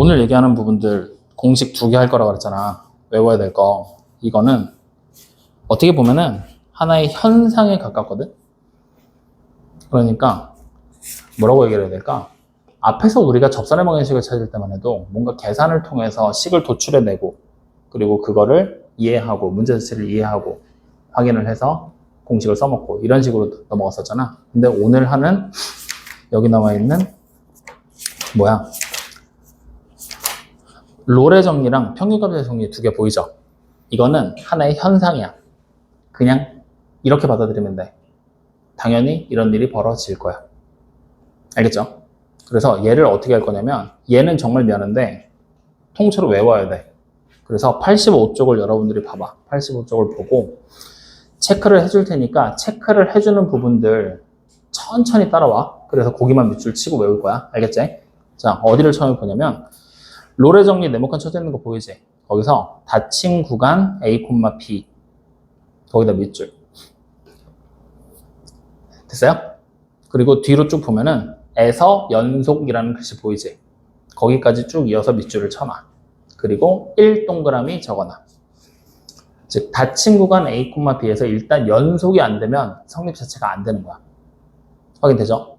오늘 얘기하는 부분들 공식 2개 할 거라고 그랬잖아. 외워야 될 거. 이거는 어떻게 보면은 하나의 현상에 가깝거든. 그러니까 뭐라고 얘기를 해야 될까? 앞에서 우리가 접선의 방정식을 찾을 때만 해도 뭔가 계산을 통해서 식을 도출해내고 그리고 그거를 이해하고 문제 자체를 이해하고 확인을 해서 공식을 써먹고 이런 식으로 넘어갔었잖아. 근데 오늘 하는 여기 나와 있는 롤의 정리랑 평균값의 정리 2개 보이죠? 이거는 하나의 현상이야. 그냥 이렇게 받아들이면 돼. 당연히 이런 일이 벌어질 거야. 알겠죠? 그래서 얘를 어떻게 할 거냐면 얘는 정말 미안한데 통째로 외워야 돼. 그래서 85쪽을 여러분들이 봐봐. 85쪽을 보고 체크를 해줄 테니까 체크를 해주는 부분들 천천히 따라와. 그래서 거기만 밑줄 치고 외울 거야. 알겠지? 자, 어디를 처음에 보냐면 롤의 정리 네모칸 쳐져 있는 거 보이지? 거기서 닫힌 구간 A, B 거기다 밑줄. 됐어요? 그리고 뒤로 쭉 보면은 에서 연속이라는 글씨 보이지? 거기까지 쭉 이어서 밑줄을 쳐놔. 그리고 1 동그라미 적어놔. 즉 닫힌 구간 A, B에서 일단 연속이 안 되면 성립 자체가 안 되는 거야. 확인되죠?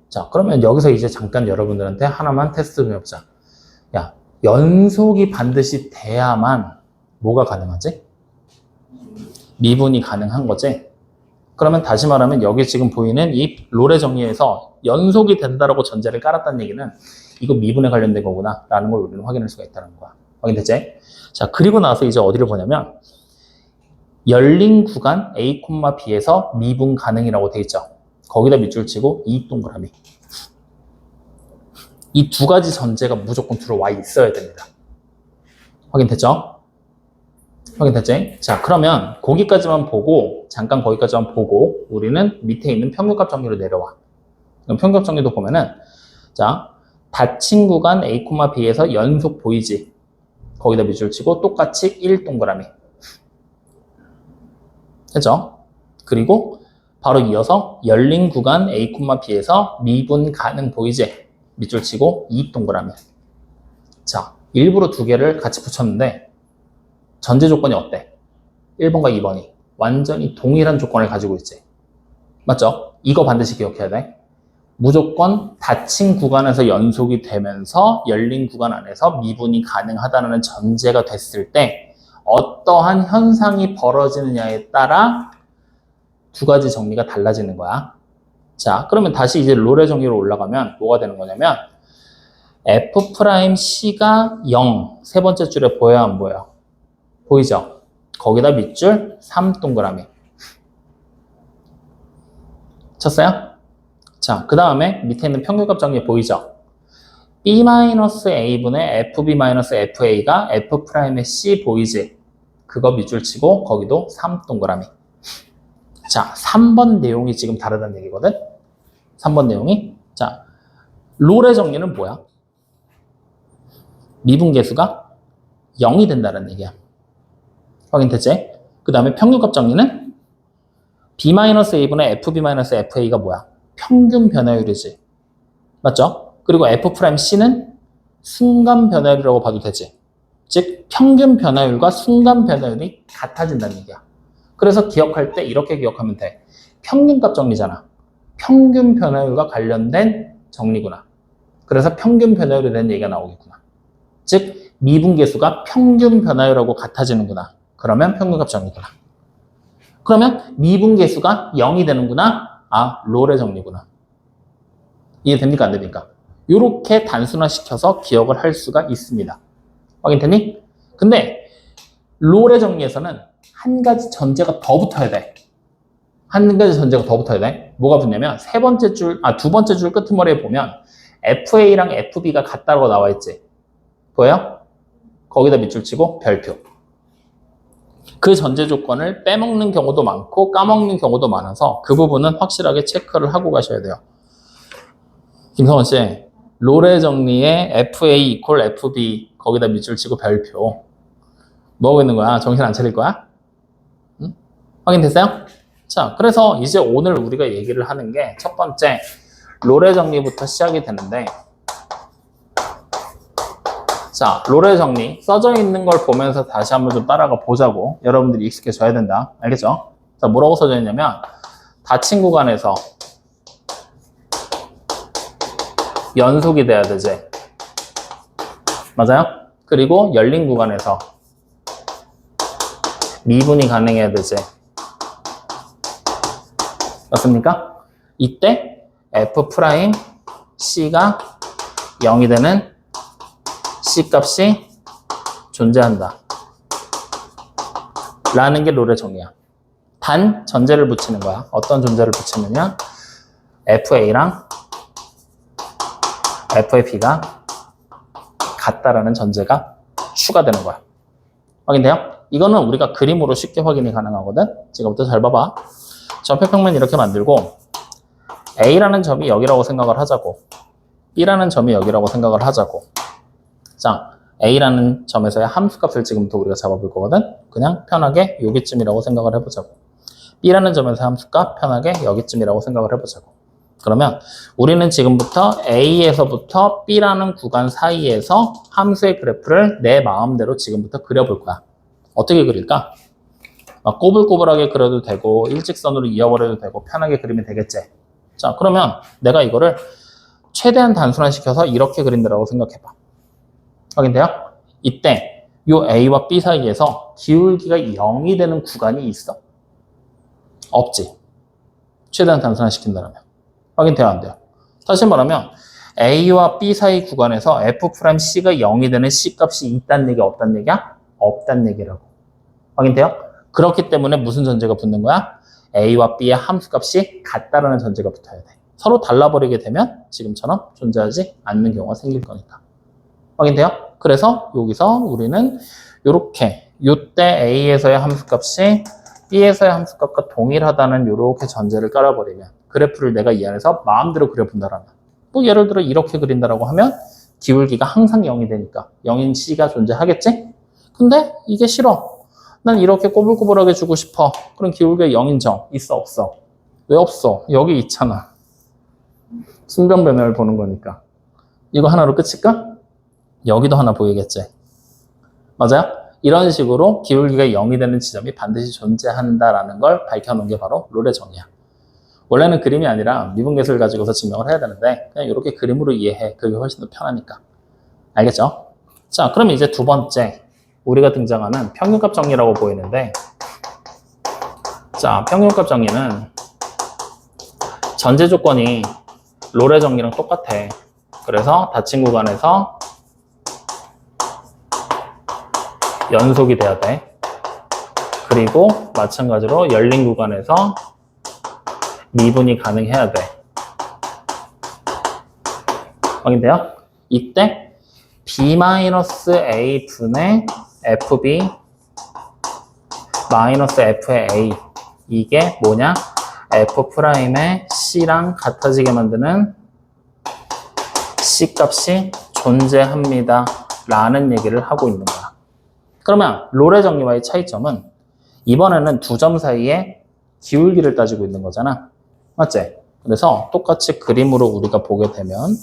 자, 그러면 여기서 이제 잠깐 여러분들한테 하나만 테스트 좀 해보자. 야, 연속이 반드시 돼야만 뭐가 가능하지? 미분이 가능한 거지? 그러면 다시 말하면 여기 지금 보이는 이 롤의 정리에서 연속이 된다라고 전제를 깔았다는 얘기는 이거 미분에 관련된 거구나 라는 걸 우리는 확인할 수가 있다는 거야. 확인됐지? 자, 그리고 나서 이제 어디를 보냐면 열린 구간 A, B에서 미분 가능이라고 돼 있죠. 거기다 밑줄 치고 이 동그라미. 이 2가지 전제가 무조건 들어와 있어야 됩니다. 확인됐죠? 확인됐지? 자, 그러면 거기까지만 보고 잠깐 거기까지만 보고 우리는 밑에 있는 평균값 정리로 내려와. 그럼 평균값 정리도 보면은 자, 닫힌 구간 A, B에서 연속 보이지? 거기다 밑줄 치고 똑같이 1 동그라미. 했죠? 그리고 바로 이어서 열린 구간 A, B에서 미분 가능 보이지? 밑줄 치고 2 동그라미. 자, 일부러 2개를 같이 붙였는데 전제 조건이 어때? 1번과 2번이 완전히 동일한 조건을 가지고 있지. 맞죠? 이거 반드시 기억해야 돼. 무조건 닫힌 구간에서 연속이 되면서 열린 구간 안에서 미분이 가능하다는 전제가 됐을 때 어떠한 현상이 벌어지느냐에 따라 2가지 정리가 달라지는 거야. 자, 그러면 다시 이제 롤의 정리로 올라가면 뭐가 되는 거냐면 F'C가 0 세 번째 줄에 보여야 안 보여? 보이죠? 거기다 밑줄 3 동그라미. 쳤어요? 자, 그 다음에 밑에 있는 평균값 정리 보이죠? B-A분의 FB-FA가 F'C 보이지? 그거 밑줄 치고 거기도 3 동그라미. 자, 3번 내용이 지금 다르다는 얘기거든? 3번 내용이. 자, 롤의 정리는 뭐야? 미분계수가 0이 된다는 얘기야. 확인됐지? 그 다음에 평균값 정리는 B-A분의 FB-FA가 뭐야? 평균 변화율이지. 맞죠? 그리고 F'C는 순간 변화율이라고 봐도 되지. 즉, 평균 변화율과 순간 변화율이 같아진다는 얘기야. 그래서 기억할 때 이렇게 기억하면 돼. 평균값 정리잖아. 평균 변화율과 관련된 정리구나. 그래서 평균 변화율에 대한 얘기가 나오겠구나. 즉, 미분계수가 평균 변화율하고 같아지는구나. 그러면 평균값 정리구나. 그러면 미분계수가 0이 되는구나. 아, 롤의 정리구나. 이해됩니까? 안 됩니까? 이렇게 단순화시켜서 기억을 할 수가 있습니다. 확인되니? 근데 롤의 정리에서는 한 가지 전제가 더 붙어야 돼. 한 가지 전제가 더 붙어야 돼. 뭐가 붙냐면 두 번째 줄 끄트머리에 보면 FA랑 FB가 같다고 나와 있지. 보여요? 거기다 밑줄 치고 별표. 그 전제 조건을 빼먹는 경우도 많고 까먹는 경우도 많아서 그 부분은 확실하게 체크를 하고 가셔야 돼요. 김성원 씨, 롤의 정리에 FA 이퀄 FB 거기다 밑줄 치고 별표. 뭐 하고 있는 거야? 정신 안 차릴 거야? 응? 확인됐어요? 자, 그래서 이제 오늘 우리가 얘기를 하는 게 첫 번째 롤의 정리부터 시작이 되는데 자, 롤의 정리 써져 있는 걸 보면서 다시 한번 좀 따라가 보자고. 여러분들이 익숙해져야 된다. 알겠죠? 자, 뭐라고 써져 있냐면 닫힌 구간에서 연속이 돼야 되지. 맞아요? 그리고 열린 구간에서 미분이 가능해야 되지. 맞습니까? 이때 F'C가 0이 되는 C 값이 존재한다. 라는 게 롤의 정리야. 단 전제를 붙이는 거야. 어떤 전제를 붙이느냐? FA랑 FAB가 같다라는 전제가 추가되는 거야. 확인돼요? 이거는 우리가 그림으로 쉽게 확인이 가능하거든. 지금부터 잘 봐봐. 좌표평면 이렇게 만들고 A라는 점이 여기라고 생각을 하자고, B라는 점이 여기라고 생각을 하자고. 자, A라는 점에서의 함수값을 지금부터 우리가 잡아볼 거거든. 그냥 편하게 여기쯤이라고 생각을 해보자고. B라는 점에서 함수값 편하게 여기쯤이라고 생각을 해보자고. 그러면 우리는 지금부터 A에서부터 B라는 구간 사이에서 함수의 그래프를 내 마음대로 지금부터 그려볼 거야. 어떻게 그릴까? 꼬불꼬불하게 그려도 되고 일직선으로 이어버려도 되고 편하게 그리면 되겠지. 자, 그러면 내가 이거를 최대한 단순화시켜서 이렇게 그린다라고 생각해봐. 확인돼요? 이때 요 A와 B 사이에서 기울기가 0이 되는 구간이 있어? 없지. 최대한 단순화시킨다면. 확인돼요? 안 돼요? 다시 말하면 A와 B 사이 구간에서 F'C가 0이 되는 C값이 있다는 얘기야? 없다는 얘기야? 없다는 얘기라고. 확인돼요? 그렇기 때문에 무슨 전제가 붙는 거야? A와 B의 함수값이 같다라는 전제가 붙어야 돼. 서로 달라버리게 되면 지금처럼 존재하지 않는 경우가 생길 거니까. 확인돼요? 그래서 여기서 우리는 이렇게 요때 A에서의 함수값이 B에서의 함수값과 동일하다는 이렇게 전제를 깔아버리면 그래프를 내가 이 안에서 마음대로 그려본다라면 뭐 예를 들어 이렇게 그린다라고 하면 기울기가 항상 0이 되니까 0인 C가 존재하겠지? 근데 이게 싫어. 난 이렇게 꼬불꼬불하게 주고 싶어. 그럼 기울기가 0인 점 있어 없어? 왜 없어? 여기 있잖아. 순간 변화를 보는 거니까. 이거 하나로 끝일까? 여기도 하나 보이겠지? 맞아요? 이런 식으로 기울기가 0이 되는 지점이 반드시 존재한다라는 걸 밝혀놓은 게 바로 롤의 정의야. 원래는 그림이 아니라 미분계수를 가지고서 증명을 해야 되는데 그냥 이렇게 그림으로 이해해. 그게 훨씬 더 편하니까. 알겠죠? 자, 그럼 이제 두 번째 우리가 등장하는 평균값 정리라고 보이는데, 자, 평균값 정리는 전제 조건이 롤의 정리랑 똑같아. 그래서 닫힌 구간에서 연속이 돼야 돼. 그리고 마찬가지로 열린 구간에서 미분이 가능해야 돼. 확인돼요? 이때 B-A 분의 FB 마이너스 F의 A, 이게 뭐냐? F'의 C랑 같아지게 만드는 C값이 존재합니다 라는 얘기를 하고 있는 거야. 그러면 롤의 정리와의 차이점은 이번에는 두 점 사이에 기울기를 따지고 있는 거잖아. 맞지? 그래서 똑같이 그림으로 우리가 보게 되면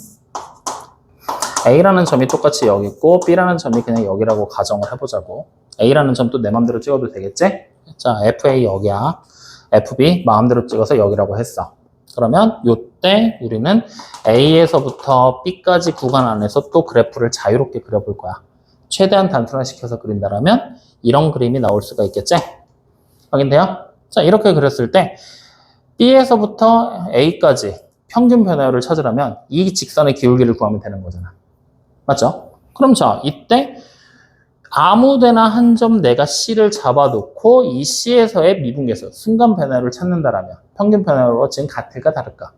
A라는 점이 똑같이 여기 있고 B라는 점이 그냥 여기라고 가정을 해보자고. A라는 점도 내 마음대로 찍어도 되겠지? 자, FA 여기야. FB 마음대로 찍어서 여기라고 했어. 그러면 이때 우리는 A에서부터 B까지 구간 안에서 또 그래프를 자유롭게 그려볼 거야. 최대한 단순화시켜서 그린다면 이런 그림이 나올 수가 있겠지? 확인돼요? 자, 이렇게 그렸을 때 B에서부터 A까지 평균 변화율을 찾으려면 이 직선의 기울기를 구하면 되는 거잖아. 맞죠? 그럼 자, 이때 아무데나 한 점 내가 C를 잡아놓고 이 C에서의 미분계수, 순간 변화율을 찾는다라면 평균 변화율과 지금 같을까 다를까?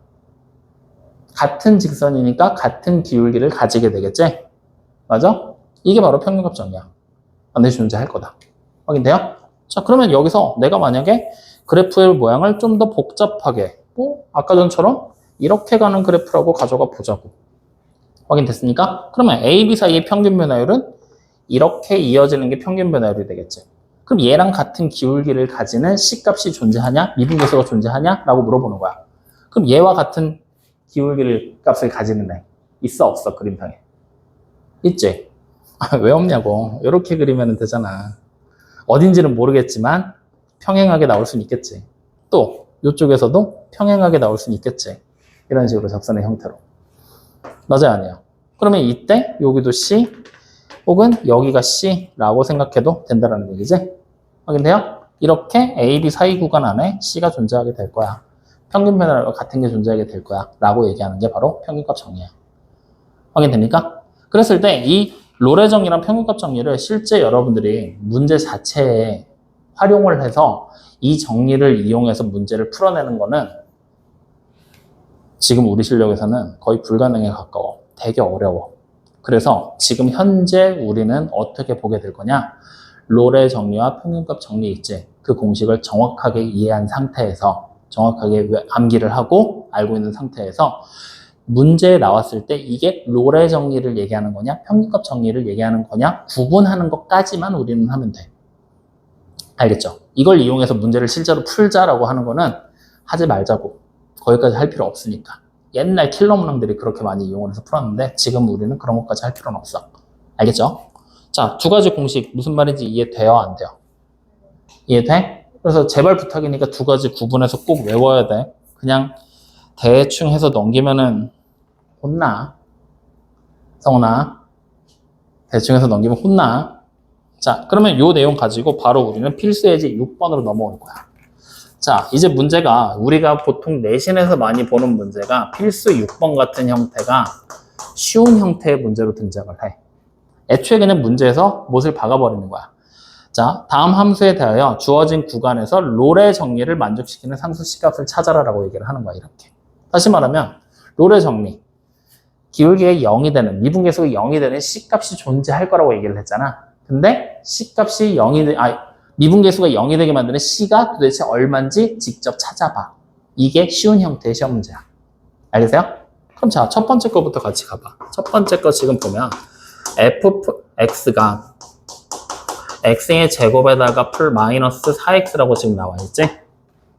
같은 직선이니까 같은 기울기를 가지게 되겠지? 맞아? 이게 바로 평균값 정리야. 반드시 존재할 거다. 확인돼요? 자, 그러면 여기서 내가 만약에 그래프의 모양을 좀 더 복잡하게, 뭐 아까 전처럼 이렇게 가는 그래프라고 가져가 보자고. 확인됐습니까? 그러면 A, B 사이의 평균 변화율은 이렇게 이어지는 게 평균 변화율이 되겠지. 그럼 얘랑 같은 기울기를 가지는 C값이 존재하냐? 미분계수가 존재하냐? 라고 물어보는 거야. 그럼 얘와 같은 기울기를 값을 가지는 애 있어 없어? 그림상에 있지? 왜 없냐고. 이렇게 그리면 되잖아. 어딘지는 모르겠지만 평행하게 나올 수는 있겠지. 또 이쪽에서도 평행하게 나올 수는 있겠지. 이런 식으로 접선의 형태로. 맞아요, 아니에요? 그러면 이때 여기도 C 혹은 여기가 C라고 생각해도 된다는 얘기지? 확인돼요? 이렇게 A, B 사이 구간 안에 C가 존재하게 될 거야. 평균 변화와 같은 게 존재하게 될 거야. 라고 얘기하는 게 바로 평균값 정리야. 확인됩니까? 그랬을 때 이 롤의 정리랑 평균값 정리를 실제 여러분들이 문제 자체에 활용을 해서 이 정리를 이용해서 문제를 풀어내는 거는 지금 우리 실력에서는 거의 불가능에 가까워. 되게 어려워. 그래서 지금 현재 우리는 어떻게 보게 될 거냐? 롤의 정리와 평균값 정리 있지? 그 공식을 정확하게 이해한 상태에서 정확하게 암기를 하고 알고 있는 상태에서 문제에 나왔을 때 이게 롤의 정리를 얘기하는 거냐 평균값 정리를 얘기하는 거냐 구분하는 것까지만 우리는 하면 돼. 알겠죠? 이걸 이용해서 문제를 실제로 풀자라고 하는 거는 하지 말자고. 거기까지 할 필요 없으니까. 옛날 킬러 문항들이 그렇게 많이 이용을 해서 풀었는데 지금 우리는 그런 것까지 할 필요는 없어. 알겠죠? 자, 두 가지 공식 무슨 말인지 이해돼요? 안 돼요? 이해돼? 그래서 제발 부탁이니까 두 가지 구분해서 꼭 외워야 돼. 그냥 대충 해서 넘기면은 혼나. 성훈아. 대충 해서 넘기면 혼나. 자, 그러면 요 내용 가지고 바로 우리는 필수 예제 6번으로 넘어올 거야. 자, 이제 문제가 우리가 보통 내신에서 많이 보는 문제가 필수 6번 같은 형태가 쉬운 형태의 문제로 등장을 해. 애초에 그냥 문제에서 못을 박아버리는 거야. 자, 다음 함수에 대하여 주어진 구간에서 롤의 정리를 만족시키는 상수 C값을 찾아라라고 얘기를 하는 거야, 이렇게. 다시 말하면 롤의 정리. 기울기가 0이 되는, 미분계수가 0이 되는 C값이 존재할 거라고 얘기를 했잖아. 근데 C값이 0이, 미분계수가 0이 되게 만드는 C가 도대체 얼마인지 직접 찾아봐. 이게 쉬운 형태의 시험 문제야. 알겠어요? 그럼 자, 첫 번째 거부터 같이 가봐. 첫 번째 거 지금 보면 fx가 x의 제곱에다가 풀 마이너스 4x라고 지금 나와 있지?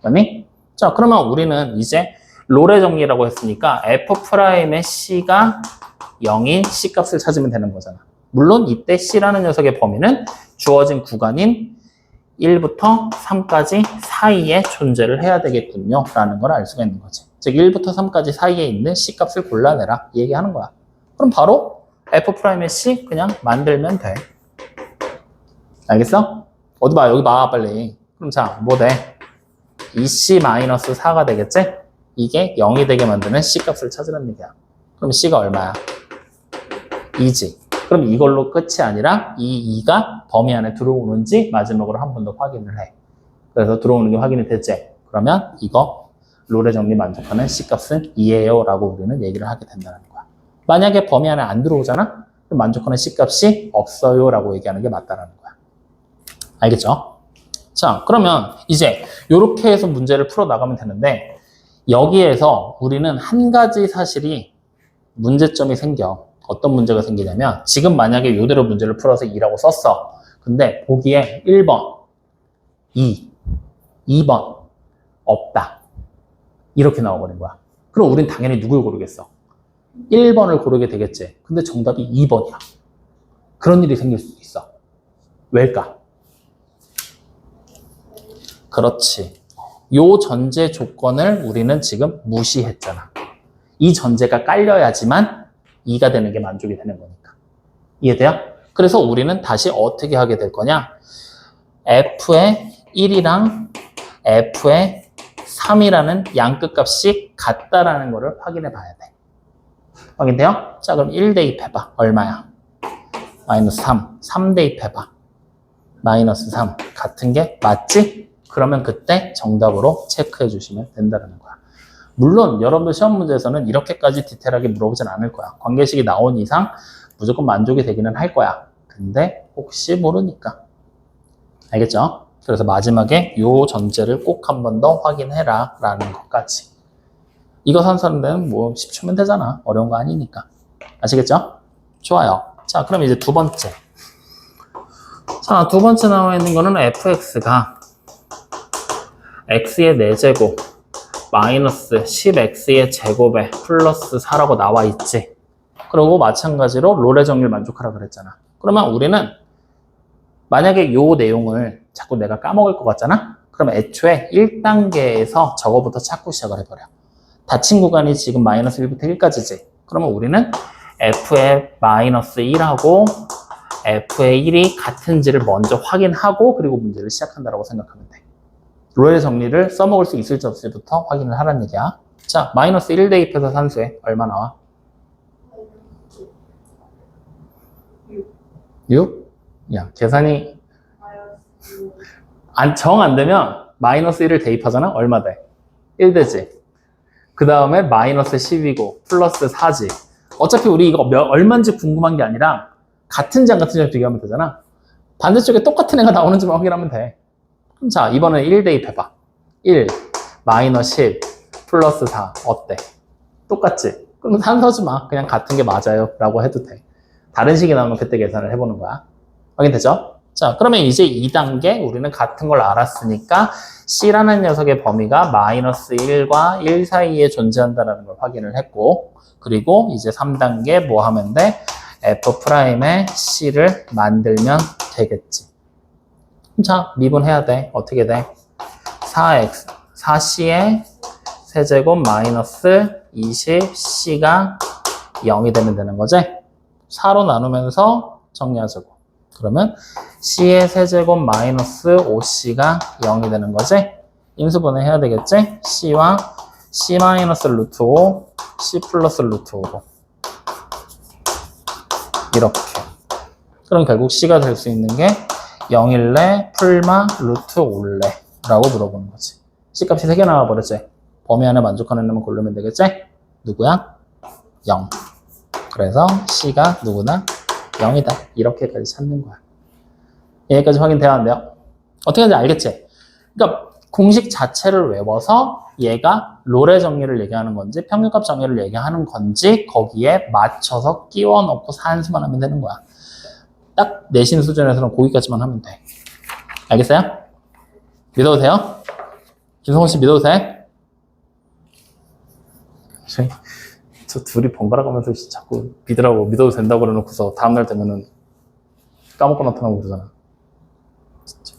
맞니? 자, 그러면 우리는 이제 롤의 정리라고 했으니까 f'의 c가 0인 c값을 찾으면 되는 거잖아. 물론 이때 c라는 녀석의 범위는 주어진 구간인 1부터 3까지 사이에 존재를 해야 되겠군요. 라는 걸 알 수가 있는 거지. 즉 1부터 3까지 사이에 있는 c값을 골라내라. 이 얘기하는 거야. 그럼 바로 f'의 c 그냥 만들면 돼. 알겠어? 어디 봐. 여기 봐. 빨리. 그럼 자, 뭐 돼? 2c-4가 되겠지? 이게 0이 되게 만드는 c값을 찾으라는 얘기야. 그럼 c가 얼마야? 2지. 그럼 이걸로 끝이 아니라 이 2가 범위 안에 들어오는지 마지막으로 한 번 더 확인을 해. 그래서 들어오는 게 확인이 됐지? 그러면 이거 롤의 정리 만족하는 c값은 2예요 라고 우리는 얘기를 하게 된다는 거야. 만약에 범위 안에 안 들어오잖아? 그럼 만족하는 c값이 없어요 라고 얘기하는 게 맞다라는 거야. 알겠죠? 자, 그러면 이제 이렇게 해서 문제를 풀어 나가면 되는데 여기에서 우리는 한 가지 사실이 문제점이 생겨. 어떤 문제가 생기냐면 지금 만약에 이대로 문제를 풀어서 2라고 썼어. 근데 보기에 1번, 2번 없다. 이렇게 나와버린 거야. 그럼 우린 당연히 누굴 고르겠어? 1번을 고르게 되겠지. 근데 정답이 2번이야. 그런 일이 생길 수도 있어. 왜일까? 그렇지. 요 전제 조건을 우리는 지금 무시했잖아. 이 전제가 깔려야지만 2가 되는 게 만족이 되는 거니까. 이해돼요? 그래서 우리는 다시 어떻게 하게 될 거냐? f의 1이랑 f의 3이라는 양끝값이 같다라는 거를 확인해 봐야 돼. 확인돼요? 자, 그럼 1 대입해봐. 얼마야? 마이너스 3. 3 대입해봐. 마이너스 3. 같은 게 맞지? 그러면 그때 정답으로 체크해 주시면 된다는 거야. 물론 여러분들 시험 문제에서는 이렇게까지 디테일하게 물어보진 않을 거야. 관계식이 나온 이상 무조건 만족이 되기는 할 거야. 근데 혹시 모르니까. 알겠죠? 그래서 마지막에 요 전제를 꼭 한 번 더 확인해라 라는 것까지. 이거 산사는데는 뭐 10초면 되잖아. 어려운 거 아니니까. 아시겠죠? 좋아요. 자, 그럼 이제 두 번째. 자, 두 번째 나와 있는 거는 fx가 x의 4제곱 마이너스 10x의 제곱에 플러스 4라고 나와 있지. 그리고 마찬가지로 롤의 정리를 만족하라 그랬잖아. 그러면 우리는 만약에 요 내용을 자꾸 내가 까먹을 것 같잖아? 그러면 애초에 1단계에서 저거부터 찾고 시작을 해버려. 닫힌 구간이 지금 마이너스 1부터 1까지지. 그러면 우리는 f의 마이너스 1하고 f의 1이 같은지를 먼저 확인하고 그리고 문제를 시작한다고 생각하면 돼. 로엘 정리를 써먹을 수 있을지 없을지부터 확인을 하라는 얘기야. 자, 마이너스 1 대입해서 산수해. 얼마 나와? 6? 야, 계산이 정 안 되면 마이너스 1을 대입하잖아? 얼마 돼? 1 되지. 그 다음에 마이너스 10이고 플러스 4지. 어차피 우리 이거 얼마인지 궁금한 게 아니라 같은지 안 같은지 비교하면 되잖아. 반대쪽에 똑같은 애가 나오는지만 확인하면 돼. 그럼 자, 이번에는 1 대입해봐. 1, 마이너스 10, 플러스 4. 어때? 똑같지? 그럼 산서지 마. 그냥 같은 게 맞아요. 라고 해도 돼. 다른 식이 나오면 그때 계산을 해보는 거야. 확인되죠? 자, 그러면 이제 2단계 우리는 같은 걸 알았으니까 C라는 녀석의 범위가 마이너스 1과 1 사이에 존재한다는 걸 확인을 했고, 그리고 이제 3단계 뭐 하면 돼? F'의 C를 만들면 되겠지. 자, 미분해야 돼. 어떻게 돼? 4x, 4C의 세제곱 마이너스 20C가 0이 되면 되는 거지? 4로 나누면서 정리하자고. 그러면 C의 세제곱 마이너스 5C가 0이 되는 거지? 인수분해 해야 되겠지? C와 C 마이너스 루트 5, C 플러스 루트 5로. 이렇게. 그럼 결국 C가 될 수 있는 게 0일래 풀마 루트 5래 라고 물어보는 거지. C 값이 3개 나와버렸지? 범위 안에 만족하는 놈을 고르면 되겠지? 누구야? 0. 그래서 C가 누구나 0이다. 이렇게까지 찾는 거야. 여기까지 확인돼야 안 돼요? 어떻게 하는지 알겠지? 그러니까 공식 자체를 외워서 얘가 롤의 정리를 얘기하는 건지 평균값 정리를 얘기하는 건지 거기에 맞춰서 끼워 넣고 산수만 하면 되는 거야. 딱 내신 수준에서는 거기까지만 하면 돼. 알겠어요? 믿어도 돼요? 김성훈 씨 믿어도 돼? 저 둘이 번갈아 가면서 자꾸 믿으라고 믿어도 된다고 그래놓고서 다음날 되면은 까먹고 나타나고 그러잖아. 진짜.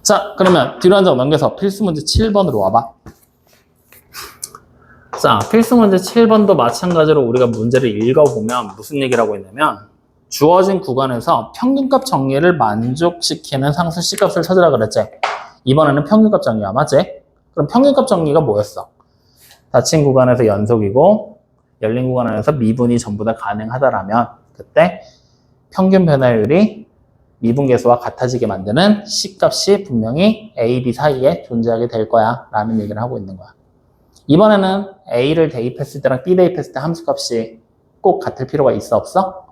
자, 그러면 뒤로 한 장 넘겨서 필수 문제 7번으로 와봐. 자, 필수 문제 7번도 마찬가지로 우리가 문제를 읽어보면 무슨 얘기를 하고 있냐면 주어진 구간에서 평균값 정리를 만족시키는 상수 C값을 찾으라 그랬지. 이번에는 평균값 정리야, 맞지? 그럼 평균값 정리가 뭐였어? 닫힌 구간에서 연속이고 열린 구간 안에서 미분이 전부 다 가능하다라면 그때 평균 변화율이 미분계수와 같아지게 만드는 C값이 분명히 A, B 사이에 존재하게 될 거야 라는 얘기를 하고 있는 거야. 이번에는 A를 대입했을 때랑 B 대입했을 때 함수값이 꼭 같을 필요가 있어 없어?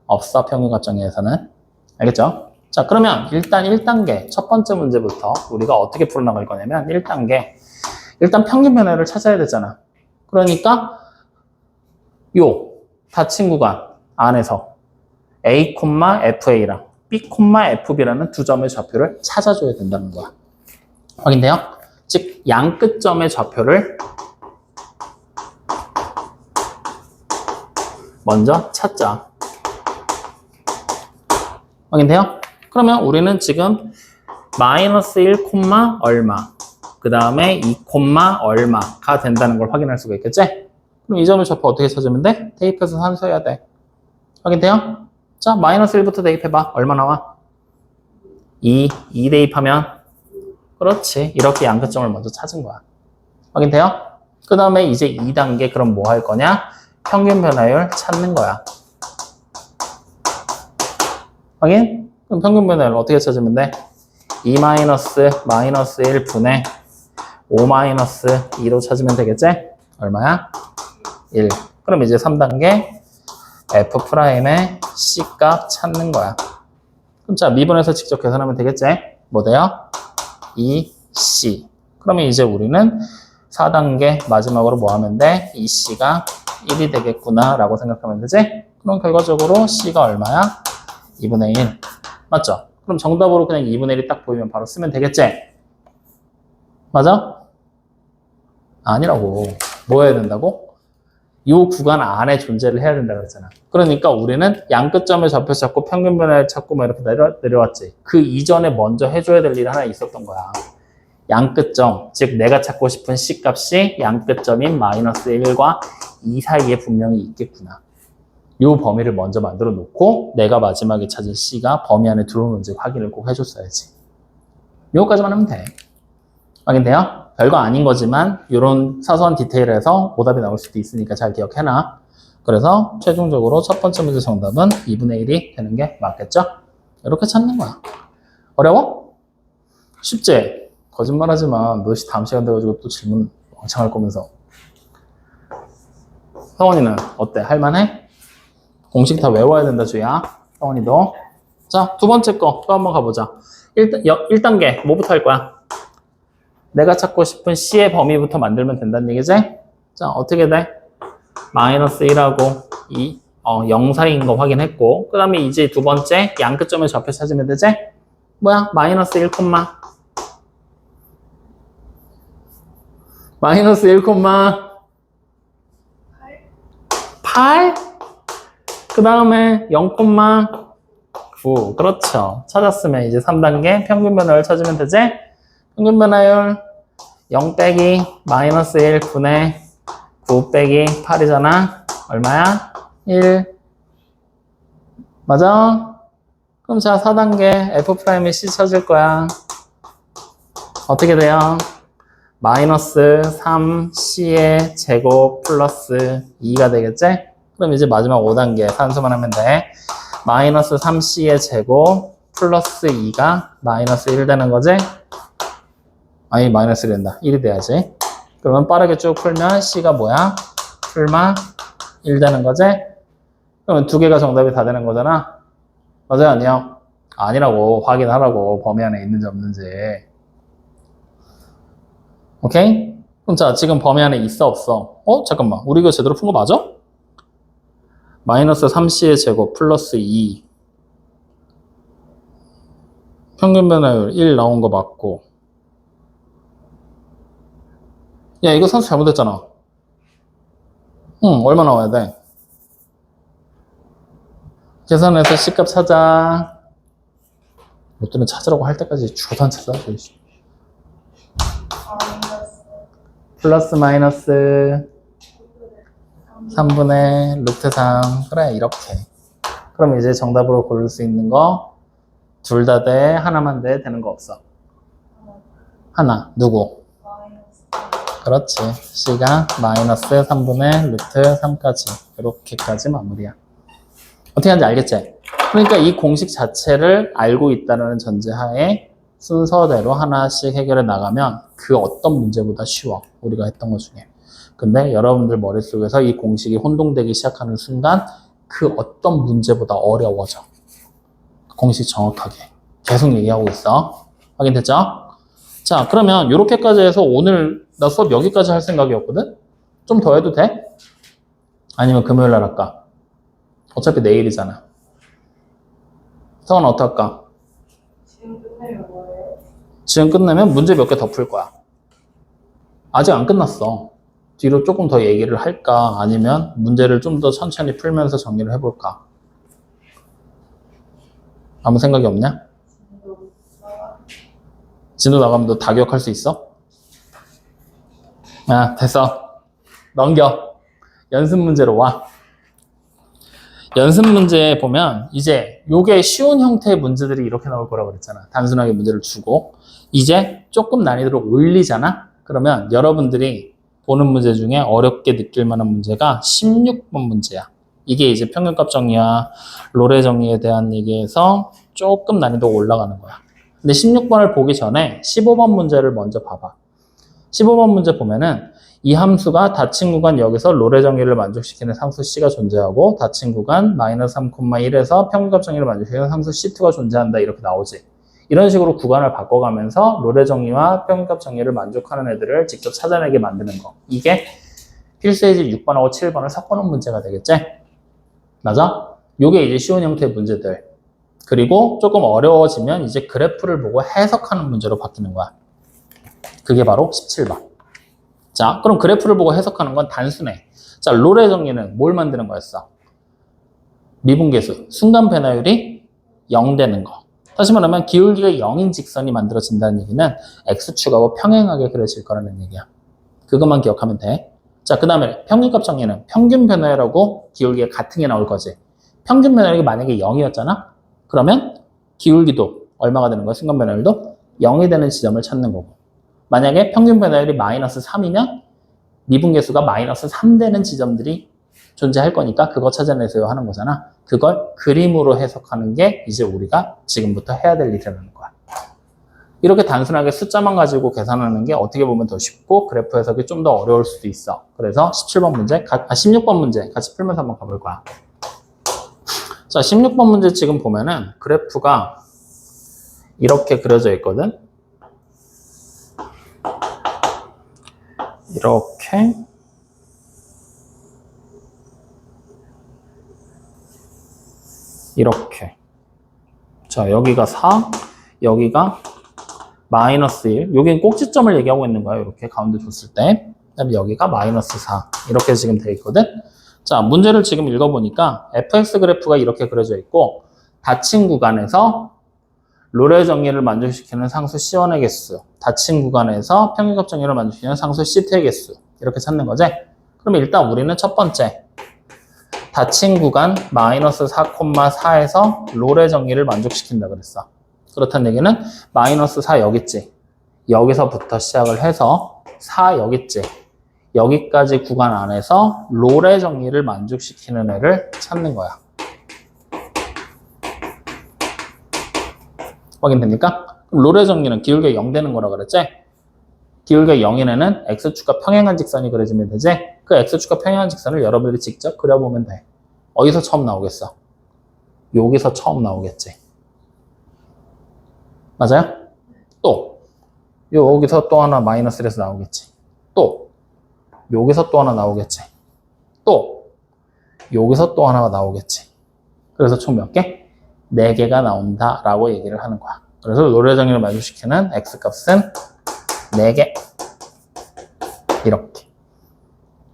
없어. 평균값 정리에서는. 알겠죠? 자, 그러면 일단 1단계 첫 번째 문제부터 우리가 어떻게 풀어나갈 거냐면 1단계 일단 평균 변화율을 찾아야 되잖아. 그러니까 요 닫힌 구간 안에서 A, FA랑 B, FB라는 두 점의 좌표를 찾아줘야 된다는 거야. 확인돼요? 즉, 양 끝점의 좌표를 먼저 찾자. 확인돼요? 그러면 우리는 지금 마이너스 1, 얼마 그 다음에 2, 얼마가 된다는 걸 확인할 수가 있겠지? 그럼 이 점의 좌표 어떻게 찾으면 돼? 대입해서 산수해야 돼. 확인돼요? 자, 마이너스 1부터 대입해봐. 얼마 나와? 2 대입하면 그렇지. 이렇게 양끝점을 먼저 찾은 거야. 확인돼요? 그 다음에 이제 2단계 그럼 뭐 할 거냐? 평균 변화율 찾는 거야. 확인? 그럼 평균 변화율 어떻게 찾으면 돼? 2 마이너스 1분의 5 마이너스 2로 찾으면 되겠지? 얼마야? 1. 그럼 이제 3단계 F'의 C값 찾는 거야. 그럼 자, 미분해서 직접 계산하면 되겠지? 뭐 돼요? 2C. 그러면 이제 우리는 4단계 마지막으로 뭐 하면 돼? 2C가 1이 되겠구나 라고 생각하면 되지? 그럼 결과적으로 C가 얼마야? 2분의 1. 맞죠? 그럼 정답으로 그냥 2분의 1이 딱 보이면 바로 쓰면 되겠지? 맞아? 아니라고. 뭐 해야 된다고? 요 구간 안에 존재를 해야 된다 그랬잖아. 그러니까 우리는 양끝점을 좌표 찾고 평균 변화를 찾고 막 이렇게 내려왔지. 그 이전에 먼저 해줘야 될 일이 하나 있었던 거야. 양끝점, 즉 내가 찾고 싶은 C값이 양끝점인 마이너스 1과 2 사이에 분명히 있겠구나. 요 범위를 먼저 만들어 놓고 내가 마지막에 찾은 C가 범위 안에 들어오는지 확인을 꼭 해줬어야지. 요거까지만 하면 돼. 확인돼요? 별거 아닌 거지만 이런 사소한 디테일에서 오답이 나올 수도 있으니까 잘 기억해놔. 그래서 최종적으로 첫 번째 문제 정답은 2분의 1이 되는 게 맞겠죠? 이렇게 찾는 거야. 어려워? 쉽지? 거짓말하지 마. 너 다음 시간 돼가지고 또 질문 왕창 할 거면서. 성원이는 어때? 할만해? 공식 다 외워야 된다, 주야. 성원이도. 자, 두 번째 거 또 한번 가보자. 1단계 뭐부터 할 거야? 내가 찾고 싶은 C의 범위부터 만들면 된다는 얘기지? 자, 어떻게 돼? 마이너스 1하고 0 사이인 거 확인했고, 그 다음에 이제 두 번째 양끝점을 좌표 찾으면 되지? 뭐야? 마이너스 1, 마이너스 1, 8? 그 다음에 0,9. 그렇죠. 찾았으면 이제 3단계 평균 변화율 찾으면 되지? 평균 변화율 0 빼기 마이너스 1 분의 9 빼기 8이잖아. 얼마야? 1. 맞아? 그럼 자, 4단계 F'의 C 찾을 거야. 어떻게 돼요? 마이너스 3C의 제곱 플러스 2가 되겠지? 그럼 이제 마지막 5단계 산수만 하면 돼. 마이너스 3C의 제곱 플러스 2가 마이너스 1 되는 거지? 아니, 마이너스 1 된다. 1이 돼야지. 그러면 빠르게 쭉 풀면 C가 뭐야? 풀마 1 되는 거지? 그러면 두 개가 정답이 다 되는 거잖아? 맞아요? 아니요? 아니라고. 확인하라고. 범위 안에 있는지 없는지. 오케이? 그럼 자, 지금 범위 안에 있어, 없어? 잠깐만. 우리 이거 제대로 푼 거 맞아? 마이너스 3C의 제곱 플러스 2. 평균 변화율 1 나온 거 맞고. 야, 이거 산수 잘못했잖아. 얼마 나와야 돼? 계산해서 C값 찾아. 이것들은 찾으라고 할 때까지 죽어도 안 찾아. 플러스 마이너스 3분의 루트 3. 그래, 이렇게. 그럼 이제 정답으로 고를 수 있는 거 둘 다 돼? 하나만 돼? 되는 거 없어? 하나. 누구? 그렇지. C가 마이너스 3분의 루트 3까지. 이렇게까지 마무리야. 어떻게 하는지 알겠지? 그러니까 이 공식 자체를 알고 있다는 전제하에 순서대로 하나씩 해결해 나가면 그 어떤 문제보다 쉬워. 우리가 했던 것 중에. 근데 여러분들 머릿속에서 이 공식이 혼동되기 시작하는 순간 그 어떤 문제보다 어려워져. 공식 정확하게. 계속 얘기하고 있어. 확인됐죠? 자, 그러면 이렇게까지 해서 오늘 나 수업 여기까지 할 생각이었거든? 좀 더 해도 돼? 아니면 금요일 날 할까? 어차피 내일이잖아. 성은 어떡할까? 지금 끝내면 뭐예요? 지금 끝내면 문제 몇 개 더 풀 거야. 아직 안 끝났어. 뒤로 조금 더 얘기를 할까? 아니면 문제를 좀 더 천천히 풀면서 정리를 해볼까? 아무 생각이 없냐? 진도 나가면 너 다 기억할 수 있어? 아, 됐어. 넘겨. 연습 문제로 와. 연습 문제에 보면 이제 요게 쉬운 형태의 문제들이 이렇게 나올 거라고 그랬잖아. 단순하게 문제를 주고 이제 조금 난이도를 올리잖아. 그러면 여러분들이 보는 문제 중에 어렵게 느낄 만한 문제가 16번 문제야. 이게 이제 평균값 정리와 로레 정리에 대한 얘기에서 조금 난이도가 올라가는 거야. 근데 16번을 보기 전에 15번 문제를 먼저 봐봐. 15번 문제 보면은 이 함수가 닫힌 구간 여기서 로레 정의를 만족시키는 상수 C가 존재하고 닫힌 구간 마이너스 3,1에서 평균값 정의를 만족시키는 상수 C2가 존재한다 이렇게 나오지. 이런 식으로 구간을 바꿔가면서 로레 정의와 평균값 정의를 만족하는 애들을 직접 찾아내게 만드는 거. 이게 필수의 집 6번하고 7번을 섞어놓은 문제가 되겠지? 맞아? 요게 이제 쉬운 형태의 문제들. 그리고 조금 어려워지면 이제 그래프를 보고 해석하는 문제로 바뀌는 거야. 그게 바로 17번. 자, 그럼 그래프를 보고 해석하는 건 단순해. 자, 롤의 정리는 뭘 만드는 거였어? 미분계수, 순간 변화율이 0 되는 거. 다시 말하면 기울기가 0인 직선이 만들어진다는 얘기는 x축하고 평행하게 그려질 거라는 얘기야. 그것만 기억하면 돼. 자, 그 다음에 평균값 정리는 평균 변화율하고 기울기가 같은 게 나올 거지. 평균 변화율이 만약에 0이었잖아? 그러면 기울기도 얼마가 되는 거야? 순간 변화율도 0이 되는 지점을 찾는 거고. 만약에 평균 변화율이 마이너스 3이면 미분계수가 마이너스 3 되는 지점들이 존재할 거니까 그거 찾아내세요 하는 거잖아. 그걸 그림으로 해석하는 게 이제 우리가 지금부터 해야 될 일이라는 거야. 이렇게 단순하게 숫자만 가지고 계산하는 게 어떻게 보면 더 쉽고 그래프 해석이 좀 더 어려울 수도 있어. 그래서 16번 문제, 16번 문제 같이 풀면서 한번 가볼 거야. 자, 16번 문제 지금 보면은 그래프가 이렇게 그려져 있거든. 이렇게. 자, 여기가 4, 여기가 마이너스 1. 여기는 꼭지점을 얘기하고 있는 거야. 이렇게 가운데 줬을 때. 그다음에 여기가 마이너스 4. 이렇게 지금 돼 있거든. 자, 문제를 지금 읽어보니까 fx 그래프가 이렇게 그려져 있고 닫힌 구간에서 롤의 정리를 만족시키는 상수 C1의 개수, 닫힌 구간에서 평균값 정리를 만족시키는 상수 C2의 개수 이렇게 찾는 거지. 그럼 일단 우리는 첫 번째 닫힌 구간 마이너스 4,4에서 롤의 정리를 만족시킨다 그랬어. 그렇다는 얘기는 마이너스 4 여기 있지. 여기서부터 시작을 해서 4 여기 있지. 여기까지 구간 안에서 롤의 정리를 만족시키는 애를 찾는 거야. 확인됩니까? 그럼 롤의 정리는 기울기가 0 되는 거라 그랬지? 기울기가 0인 애는 x축과 평행한 직선이 그려지면 되지? 그 x축과 평행한 직선을 여러분들이 직접 그려보면 돼. 어디서 처음 나오겠어? 여기서 처음 나오겠지. 맞아요? 또 여기서 또 하나 마이너스 1에서 나오겠지. 또 여기서 또 하나 나오겠지. 또 여기서 또 하나가 나오겠지. 그래서 총 몇 개? 4개가 나온다라고 얘기를 하는 거야. 그래서 롤의 정리를 만족시키는 x값은 4개. 이렇게.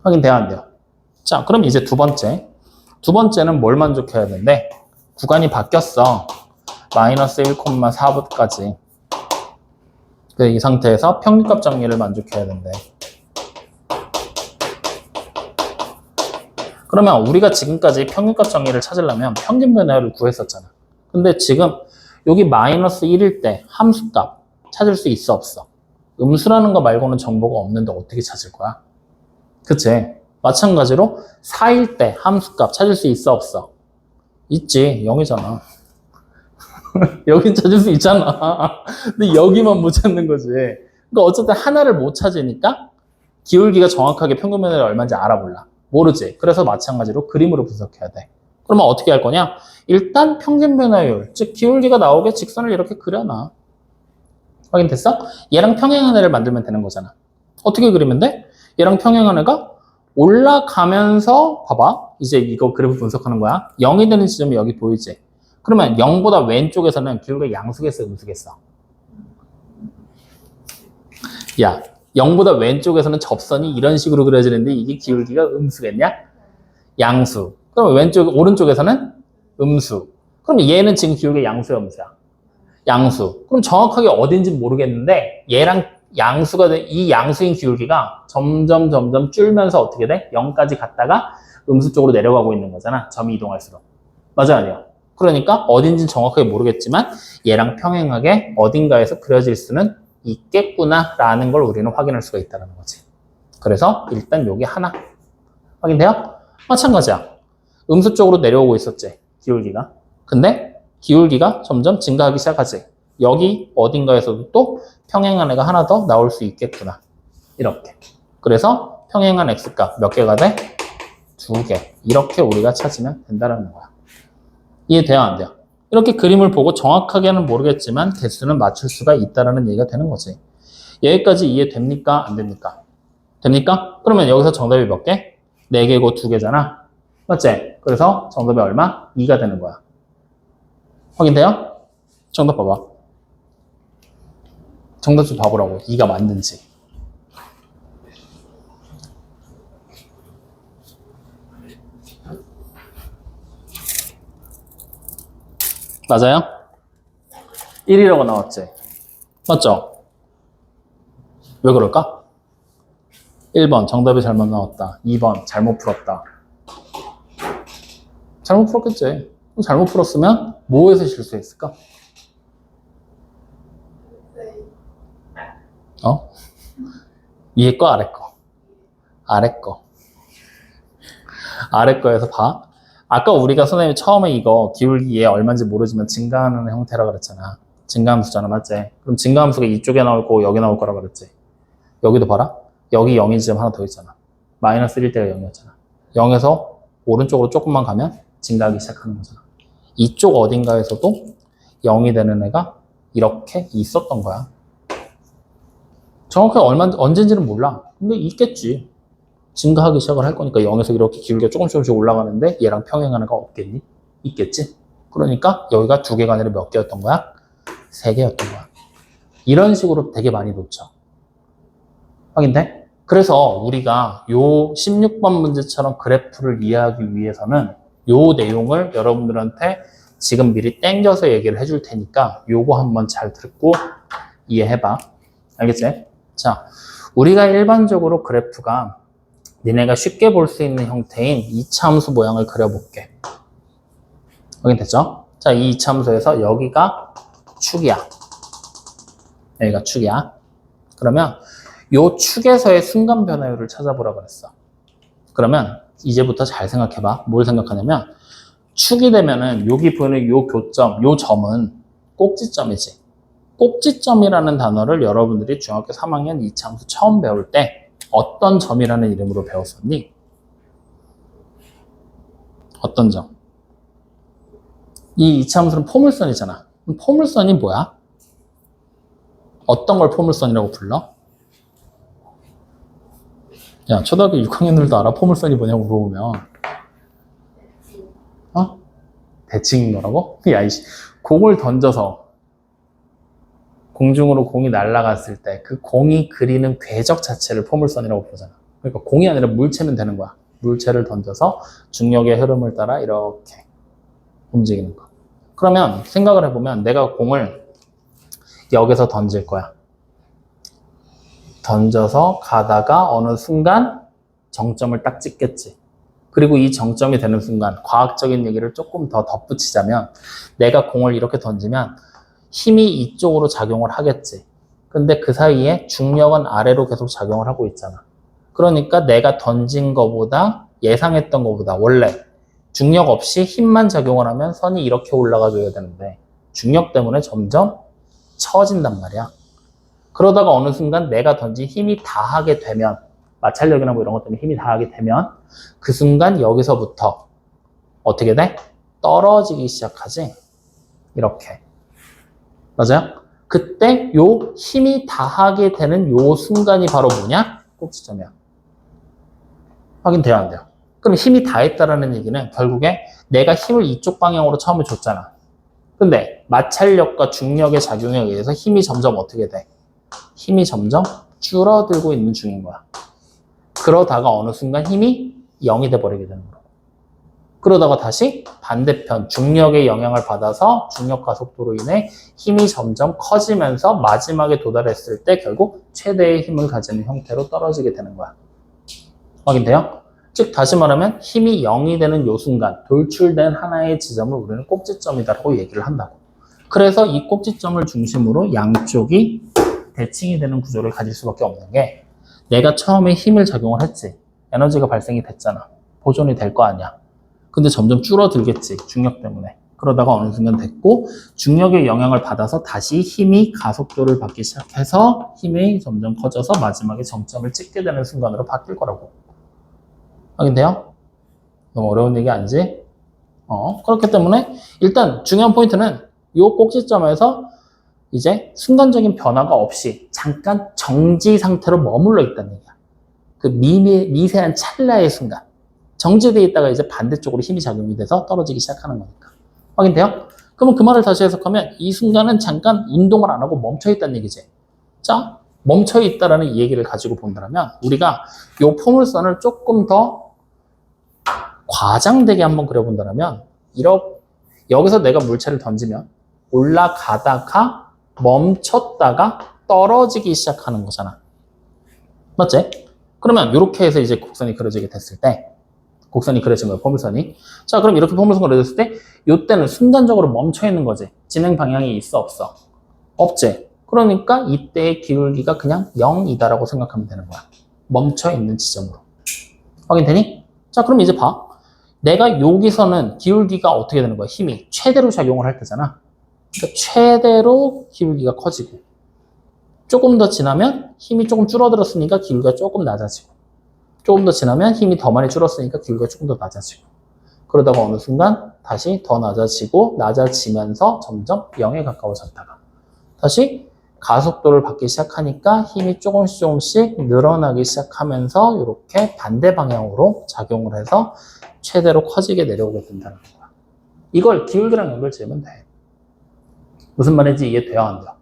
확인돼야 안 돼요? 자, 그럼 이제 두 번째. 두 번째는 뭘 만족해야 되는데 구간이 바뀌었어. 마이너스 1,4부터까지. 이 상태에서 평균값 정리를 만족해야 된대. 그러면 우리가 지금까지 평균값 정리를 찾으려면 평균 변화율을 구했었잖아. 근데 지금 여기 마이너스 1일 때 함수값 찾을 수 있어 없어? 음수라는 거 말고는 정보가 없는데 어떻게 찾을 거야? 그치? 마찬가지로 4일 때 함수값 찾을 수 있어 없어? 있지. 0이잖아. 여긴 찾을 수 있잖아. 근데 여기만 못 찾는 거지. 그러니까 어쨌든 하나를 못 찾으니까 기울기가 정확하게 평균 변화율이 얼마인지 알아볼라. 모르지. 그래서 마찬가지로 그림으로 분석해야 돼. 그러면 어떻게 할 거냐? 일단 평균 변화율, 즉 기울기가 나오게 직선을 이렇게 그려놔. 확인됐어? 얘랑 평행한 애를 만들면 되는 거잖아. 어떻게 그리면 돼? 얘랑 평행한 애가 올라가면서 봐봐. 이제 이거 그래프 분석하는 거야. 0이 되는 지점이 여기 보이지? 그러면 0보다 왼쪽에서는 기울기가 양수겠어, 음수겠어? 야, 0보다 왼쪽에서는 접선이 이런 식으로 그려지는데 이게 기울기가 음수겠냐? 양수. 그럼 오른쪽에서는 음수. 그럼 얘는 지금 기울기가 양수야, 음수야? 양수. 그럼 정확하게 어딘지 모르겠는데 얘랑 양수가 된 이 양수인 기울기가 점점 줄면서 어떻게 돼? 0까지 갔다가 음수 쪽으로 내려가고 있는 거잖아. 점이 이동할수록. 맞아요, 아니에요? 그러니까 어딘지는 정확하게 모르겠지만 얘랑 평행하게 어딘가에서 그려질 수는 있겠구나라는 걸 우리는 확인할 수가 있다는 거지. 그래서 일단 여기 하나. 확인돼요? 마찬가지야. 음수 쪽으로 내려오고 있었지, 기울기가. 근데 기울기가 점점 증가하기 시작하지. 여기 어딘가에서도 또 평행한 애가 하나 더 나올 수 있겠구나. 이렇게. 그래서 평행한 x값 몇 개가 돼? 2개. 이렇게 우리가 찾으면 된다는 거야. 이해돼요, 안 돼요? 이렇게 그림을 보고 정확하게는 모르겠지만 개수는 맞출 수가 있다는 얘기가 되는 거지. 여기까지 이해됩니까? 안 됩니까? 됩니까? 그러면 여기서 정답이 몇 개? 4개고 2개잖아. 맞지? 그래서 정답이 얼마? 2가 되는 거야. 확인돼요? 정답 봐봐. 정답 좀 봐보라고. 2가 맞는지. 맞아요? 1이라고 나왔지? 맞죠? 왜 그럴까? 1번 정답이 잘못 나왔다. 2번 잘못 풀었다. 잘못 풀었겠지. 잘못 풀었으면 뭐에서 실수했을까? 어? 위에 거 아래 거. 아래 거. 아래 거에서 봐. 아까 우리가 선생님이 처음에 이거 기울기 얘 얼마인지 모르지만 증가하는 형태라 그랬잖아. 증가함수잖아, 맞지? 그럼 증가함수가 이쪽에 나올 거고 여기 나올 거라 그랬지. 여기도 봐라. 여기 0인 지점 하나 더 있잖아. 마이너스 1일 때가 0이었잖아. 0에서 오른쪽으로 조금만 가면 증가하기 시작하는 거잖아. 이쪽 어딘가에서도 0이 되는 애가 이렇게 있었던 거야. 정확하게 언젠지는 몰라. 근데 있겠지. 증가하기 시작을 할 거니까 0에서 이렇게 기울기가 조금씩 올라가는데 얘랑 평행하는 거 없겠니? 있겠지. 그러니까 여기가 2개가 아니라 몇 개였던 거야? 3개였던 거야. 이런 식으로 되게 많이 놓쳐. 확인돼? 그래서 우리가 요 16번 문제처럼 그래프를 이해하기 위해서는 요 내용을 여러분들한테 지금 미리 땡겨서 얘기를 해줄 테니까 요거 한번 잘 듣고 이해해봐. 알겠지? 자, 우리가 일반적으로 그래프가 니네가 쉽게 볼 수 있는 형태인 이차함수 모양을 그려볼게. 확인됐죠? 자, 이 이차함수에서 여기가 축이야. 여기가 축이야. 그러면 요 축에서의 순간 변화율을 찾아보라 그랬어. 그러면 이제부터 잘 생각해봐. 뭘 생각하냐면 축이 되면은 여기 보이는 요 교점, 요 점은 꼭지점이지. 꼭지점이라는 단어를 여러분들이 중학교 3학년 이차함수 처음 배울 때 어떤 점이라는 이름으로 배웠었니? 어떤 점? 이 이차함수는 포물선이잖아. 그럼 포물선이 뭐야? 어떤 걸 포물선이라고 불러? 야, 초등학교 6학년들도 알아? 포물선이 뭐냐고 물어보면. 어? 대칭이라고? 야, 이씨. 공을 던져서 공중으로 공이 날아갔을 때 그 공이 그리는 궤적 자체를 포물선이라고 부르잖아. 그러니까 공이 아니라 물체면 되는 거야. 물체를 던져서 중력의 흐름을 따라 이렇게 움직이는 거. 그러면 생각을 해보면 내가 공을 여기서 던질 거야. 던져서 가다가 어느 순간 정점을 딱 찍겠지. 그리고 이 정점이 되는 순간 과학적인 얘기를 조금 더 덧붙이자면 내가 공을 이렇게 던지면 힘이 이쪽으로 작용을 하겠지. 근데 그 사이에 중력은 아래로 계속 작용을 하고 있잖아. 그러니까 내가 던진 거보다 예상했던 거보다 원래 중력 없이 힘만 작용을 하면 선이 이렇게 올라가 줘야 되는데 중력 때문에 점점 처진단 말이야. 그러다가 어느 순간 내가 던진 힘이 다하게 되면 마찰력이나 뭐 이런 것 때문에 힘이 다하게 되면 그 순간 여기서부터 어떻게 돼? 떨어지기 시작하지. 이렇게. 맞아요? 그때 요 힘이 다하게 되는 요 순간이 바로 뭐냐? 꼭지점이야. 확인돼요, 안 돼요? 그럼 힘이 다했다라는 얘기는 결국에 내가 힘을 이쪽 방향으로 처음에 줬잖아. 근데 마찰력과 중력의 작용에 의해서 힘이 점점 어떻게 돼? 힘이 점점 줄어들고 있는 중인 거야. 그러다가 어느 순간 힘이 0이 돼버리게 되는 거야. 그러다가 다시 반대편 중력의 영향을 받아서 중력 가속도로 인해 힘이 점점 커지면서 마지막에 도달했을 때 결국 최대의 힘을 가지는 형태로 떨어지게 되는 거야. 확인돼요? 즉 다시 말하면 힘이 0이 되는 요 순간 돌출된 하나의 지점을 우리는 꼭지점이다라고 얘기를 한다고. 그래서 이 꼭지점을 중심으로 양쪽이 대칭이 되는 구조를 가질 수밖에 없는 게 내가 처음에 힘을 작용을 했지. 에너지가 발생이 됐잖아. 보존이 될 거 아니야. 근데 점점 줄어들겠지. 중력 때문에. 그러다가 어느 순간 됐고 중력의 영향을 받아서 다시 힘이 가속도를 받기 시작해서 힘이 점점 커져서 마지막에 정점을 찍게 되는 순간으로 바뀔 거라고. 확인돼요? 너무 어려운 얘기 아니지? 그렇기 때문에 일단 중요한 포인트는 이 꼭지점에서 이제 순간적인 변화가 없이 잠깐 정지 상태로 머물러 있다는 얘기야. 그 미세한 찰나의 순간. 정지되어 있다가 이제 반대쪽으로 힘이 작용이 돼서 떨어지기 시작하는 거니까. 확인돼요? 그러면 그 말을 다시 해석하면 이 순간은 잠깐 운동을 안 하고 멈춰 있다는 얘기지. 자, 멈춰 있다라는 이 얘기를 가지고 본다면 우리가 이 포물선을 조금 더 과장되게 한번 그려본다면 여기서 내가 물체를 던지면 올라가다가 멈췄다가 떨어지기 시작하는 거잖아. 맞지? 그러면 이렇게 해서 이제 곡선이 그려지게 됐을 때, 곡선이 그려진 거예요, 포물선이. 자, 그럼 이렇게 포물선 그려졌을 때, 이때는 순간적으로 멈춰 있는 거지. 진행 방향이 있어, 없어? 없지. 그러니까 이때의 기울기가 그냥 0이다라고 생각하면 되는 거야. 멈춰 있는 지점으로. 확인되니? 자, 그럼 이제 봐. 내가 여기서는 기울기가 어떻게 되는 거야? 힘이 최대로 작용을 할 때잖아. 그러니까 최대로 기울기가 커지고, 조금 더 지나면 힘이 조금 줄어들었으니까 기울기가 조금 낮아지고, 조금 더 지나면 힘이 더 많이 줄었으니까 기울기가 조금 더 낮아지고, 그러다가 어느 순간 다시 더 낮아지고 낮아지면서 점점 0에 가까워졌다가 다시 가속도를 받기 시작하니까 힘이 조금씩 늘어나기 시작하면서 이렇게 반대 방향으로 작용을 해서 최대로 커지게 내려오게 된다는 거야. 이걸 기울기랑 연결 지으면 돼. 무슨 말인지 이해돼요? 안 돼요?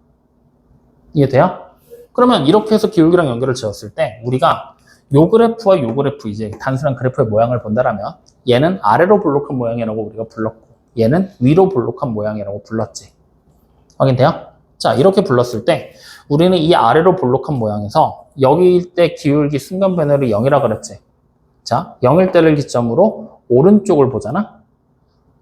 이해돼요? 그러면 이렇게 해서 기울기랑 연결을 지었을 때 우리가 요 그래프와 요 그래프, 이제 단순한 그래프의 모양을 본다라면 얘는 아래로 볼록한 모양이라고 우리가 불렀고 얘는 위로 볼록한 모양이라고 불렀지. 확인돼요? 자, 이렇게 불렀을 때 우리는 이 아래로 볼록한 모양에서 여기일 때 기울기 순간 변화율이 0이라 그랬지. 자, 0일 때를 기점으로 오른쪽을 보잖아.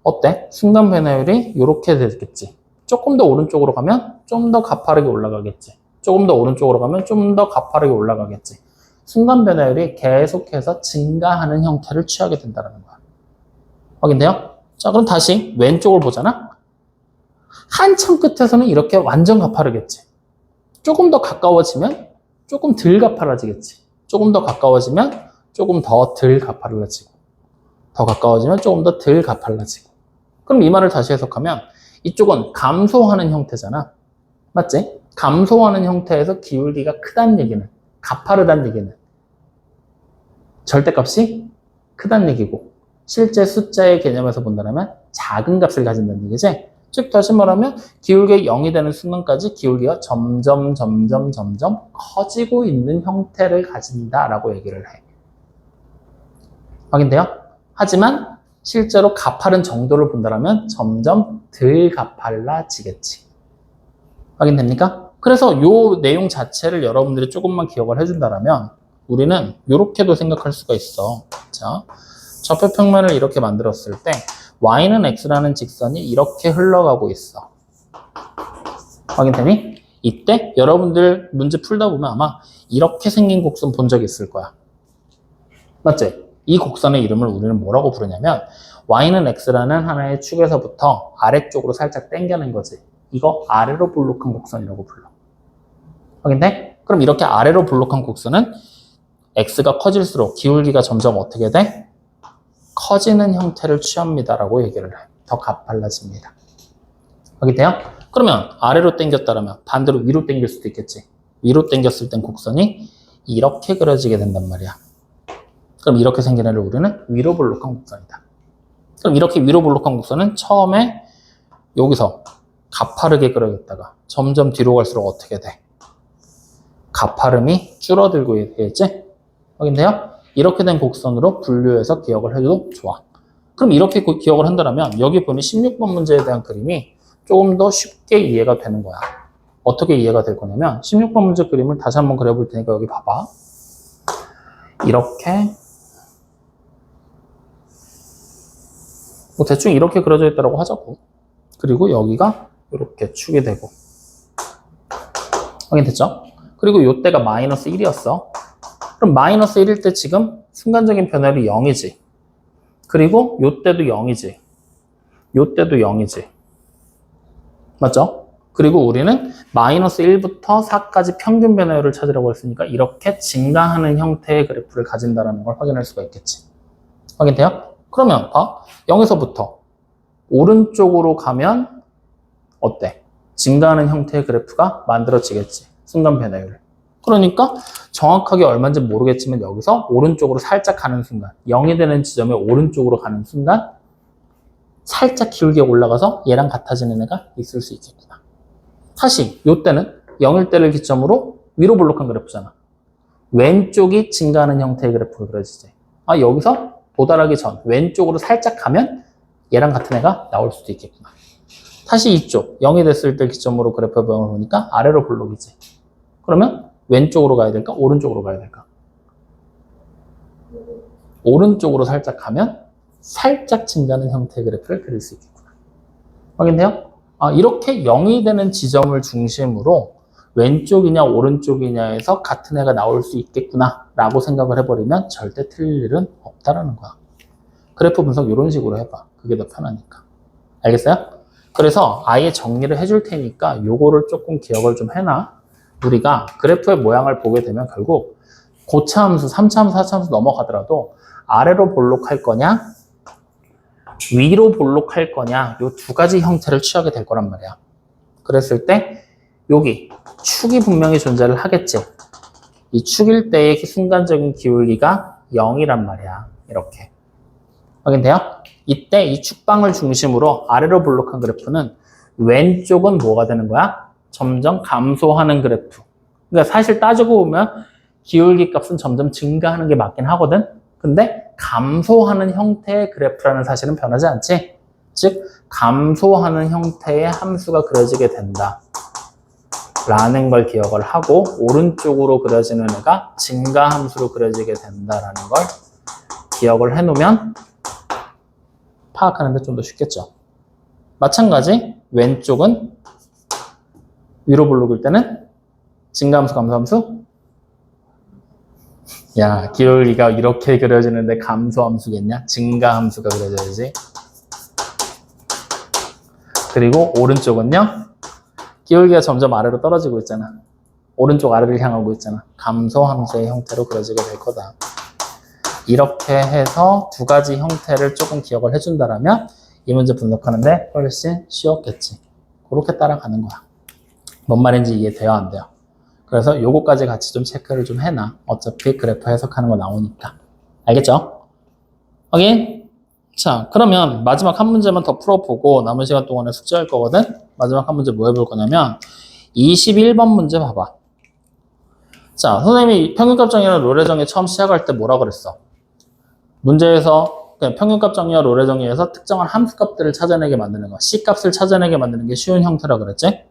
어때? 순간 변화율이 이렇게 되겠지. 조금 더 오른쪽으로 가면 좀 더 가파르게 올라가겠지. 조금 더 오른쪽으로 가면 좀 더 가파르게 올라가겠지. 순간 변화율이 계속해서 증가하는 형태를 취하게 된다는 거야. 확인돼요? 자, 그럼 다시 왼쪽을 보잖아. 한참 끝에서는 이렇게 완전 가파르겠지. 조금 더 가까워지면 조금 덜 가파라지겠지. 조금 더 가까워지면 조금 더 덜 가파라지고, 더 가까워지면 조금 더 덜 가파라지고. 그럼 이 말을 다시 해석하면 이쪽은 감소하는 형태잖아. 맞지? 감소하는 형태에서 기울기가 크다는 얘기는, 가파르다는 얘기는 절대값이 크다는 얘기고, 실제 숫자의 개념에서 본다면 작은 값을 가진다는 얘기지. 즉 다시 말하면 기울기가 0이 되는 순간까지 기울기가 점점 커지고 있는 형태를 가진다라고 얘기를 해. 확인돼요? 하지만 실제로 가파른 정도를 본다면 점점 덜 가팔라지겠지. 확인됩니까? 그래서 이 내용 자체를 여러분들이 조금만 기억을 해준다면 우리는 이렇게도 생각할 수가 있어. 자, 좌표평면을 이렇게 만들었을 때 y는 x라는 직선이 이렇게 흘러가고 있어. 확인되니? 이때 여러분들 문제 풀다 보면 아마 이렇게 생긴 곡선 본 적 있을 거야. 맞지? 이 곡선의 이름을 우리는 뭐라고 부르냐면 y는 x라는 하나의 축에서부터 아래쪽으로 살짝 당겨낸 거지. 이거 아래로 볼록한 곡선이라고 불러. 확인돼? 그럼 이렇게 아래로 볼록한 곡선은 x가 커질수록 기울기가 점점 어떻게 돼? 커지는 형태를 취합니다라고 얘기를 해. 더 가팔라집니다. 확인돼요? 그러면 아래로 당겼다라면 반대로 위로 당길 수도 있겠지. 위로 당겼을 땐 곡선이 이렇게 그려지게 된단 말이야. 그럼 이렇게 생긴 애를 우리는 위로 볼록한 곡선이다. 그럼 이렇게 위로 볼록한 곡선은 처음에 여기서 가파르게 그려졌다가 점점 뒤로 갈수록 어떻게 돼? 가파름이 줄어들고 있겠지? 확인돼요? 이렇게 된 곡선으로 분류해서 기억을 해줘도 좋아. 그럼 이렇게 기억을 한다면 여기 보면 16번 문제에 대한 그림이 조금 더 쉽게 이해가 되는 거야. 어떻게 이해가 될 거냐면 16번 문제 그림을 다시 한번 그려볼 테니까 여기 봐봐. 이렇게 뭐 대충 이렇게 그려져 있다고 하자고. 그리고 여기가 이렇게 축이 되고. 확인됐죠? 그리고 이때가 마이너스 1이었어. 그럼 마이너스 1일 때 지금 순간적인 변화율이 0이지. 그리고 이때도 0이지. 이때도 0이지. 맞죠? 그리고 우리는 마이너스 1부터 4까지 평균 변화율을 찾으라고 했으니까 이렇게 증가하는 형태의 그래프를 가진다는 걸 확인할 수가 있겠지. 확인돼요? 그러면 봐. 0에서부터 오른쪽으로 가면 어때? 증가하는 형태의 그래프가 만들어지겠지. 순간 변화율. 그러니까 정확하게 얼마인지 모르겠지만 여기서 오른쪽으로 살짝 가는 순간, 0이 되는 지점에 오른쪽으로 가는 순간 살짝 기울기가 올라가서 얘랑 같아지는 애가 있을 수 있겠구나. 다시 이때는 0일 때를 기점으로 위로 볼록한 그래프잖아. 왼쪽이 증가하는 형태의 그래프가 그려지지. 아, 여기서 도달하기 전 왼쪽으로 살짝 가면 얘랑 같은 애가 나올 수도 있겠구나. 다시 이쪽 0이 됐을 때 기점으로 그래프의 모양을 보니까 아래로 볼록이지. 그러면 왼쪽으로 가야 될까? 오른쪽으로 가야 될까? 오른쪽으로 살짝 가면 살짝 증가하는 형태의 그래프를 그릴 수 있겠구나. 확인돼요? 이렇게 0이 되는 지점을 중심으로 왼쪽이냐 오른쪽이냐에서 같은 애가 나올 수 있겠구나 라고 생각을 해버리면 절대 틀릴 일은 없다라는 거야. 그래프 분석 이런 식으로 해봐. 그게 더 편하니까. 알겠어요? 그래서 아예 정리를 해줄 테니까 요거를 조금 기억을 좀 해놔. 우리가 그래프의 모양을 보게 되면 결국 고차 함수, 3차 함수, 4차 함수 넘어가더라도 아래로 볼록할 거냐 위로 볼록할 거냐 요 두 가지 형태를 취하게 될 거란 말이야. 그랬을 때 여기 축이 분명히 존재를 하겠지. 이 축일 때의 순간적인 기울기가 0이란 말이야. 이렇게. 확인돼요? 이때 이 축방을 중심으로 아래로 볼록한 그래프는 왼쪽은 뭐가 되는 거야? 점점 감소하는 그래프. 그러니까 사실 따지고 보면 기울기 값은 점점 증가하는 게 맞긴 하거든. 근데 감소하는 형태의 그래프라는 사실은 변하지 않지? 즉 감소하는 형태의 함수가 그려지게 된다 라는 걸 기억을 하고 오른쪽으로 그려지는 애가 증가 함수로 그려지게 된다라는 걸 기억을 해놓으면 파악하는 데 좀 더 쉽겠죠. 마찬가지 왼쪽은 위로 볼록일 때는 증가함수, 감소함수? 야, 기울기가 이렇게 그려지는데 감소함수겠냐? 증가함수가 그려져야지. 그리고 오른쪽은요? 기울기가 점점 아래로 떨어지고 있잖아. 오른쪽 아래를 향하고 있잖아. 감소함수의 형태로 그려지게 될 거다. 이렇게 해서 두 가지 형태를 조금 기억을 해준다라면 이 문제 분석하는데 훨씬 쉬웠겠지. 그렇게 따라가는 거야. 뭔 말인지 이해돼요? 안 돼요? 그래서 요거까지 같이 좀 체크를 좀 해놔. 어차피 그래프 해석하는 거 나오니까. 알겠죠? 확인? 자, 그러면 마지막 한 문제만 더 풀어보고 남은 시간 동안에 숙제할 거거든? 마지막 한 문제 뭐 해볼 거냐면 21번 문제 봐봐. 자, 선생님이 평균값 정의나 롤의 정의 처음 시작할 때 뭐라 그랬어? 문제에서 평균값 정의와 롤의 정의에서 특정한 함수값들을 찾아내게 만드는 거, C값을 찾아내게 만드는 게 쉬운 형태라 그랬지?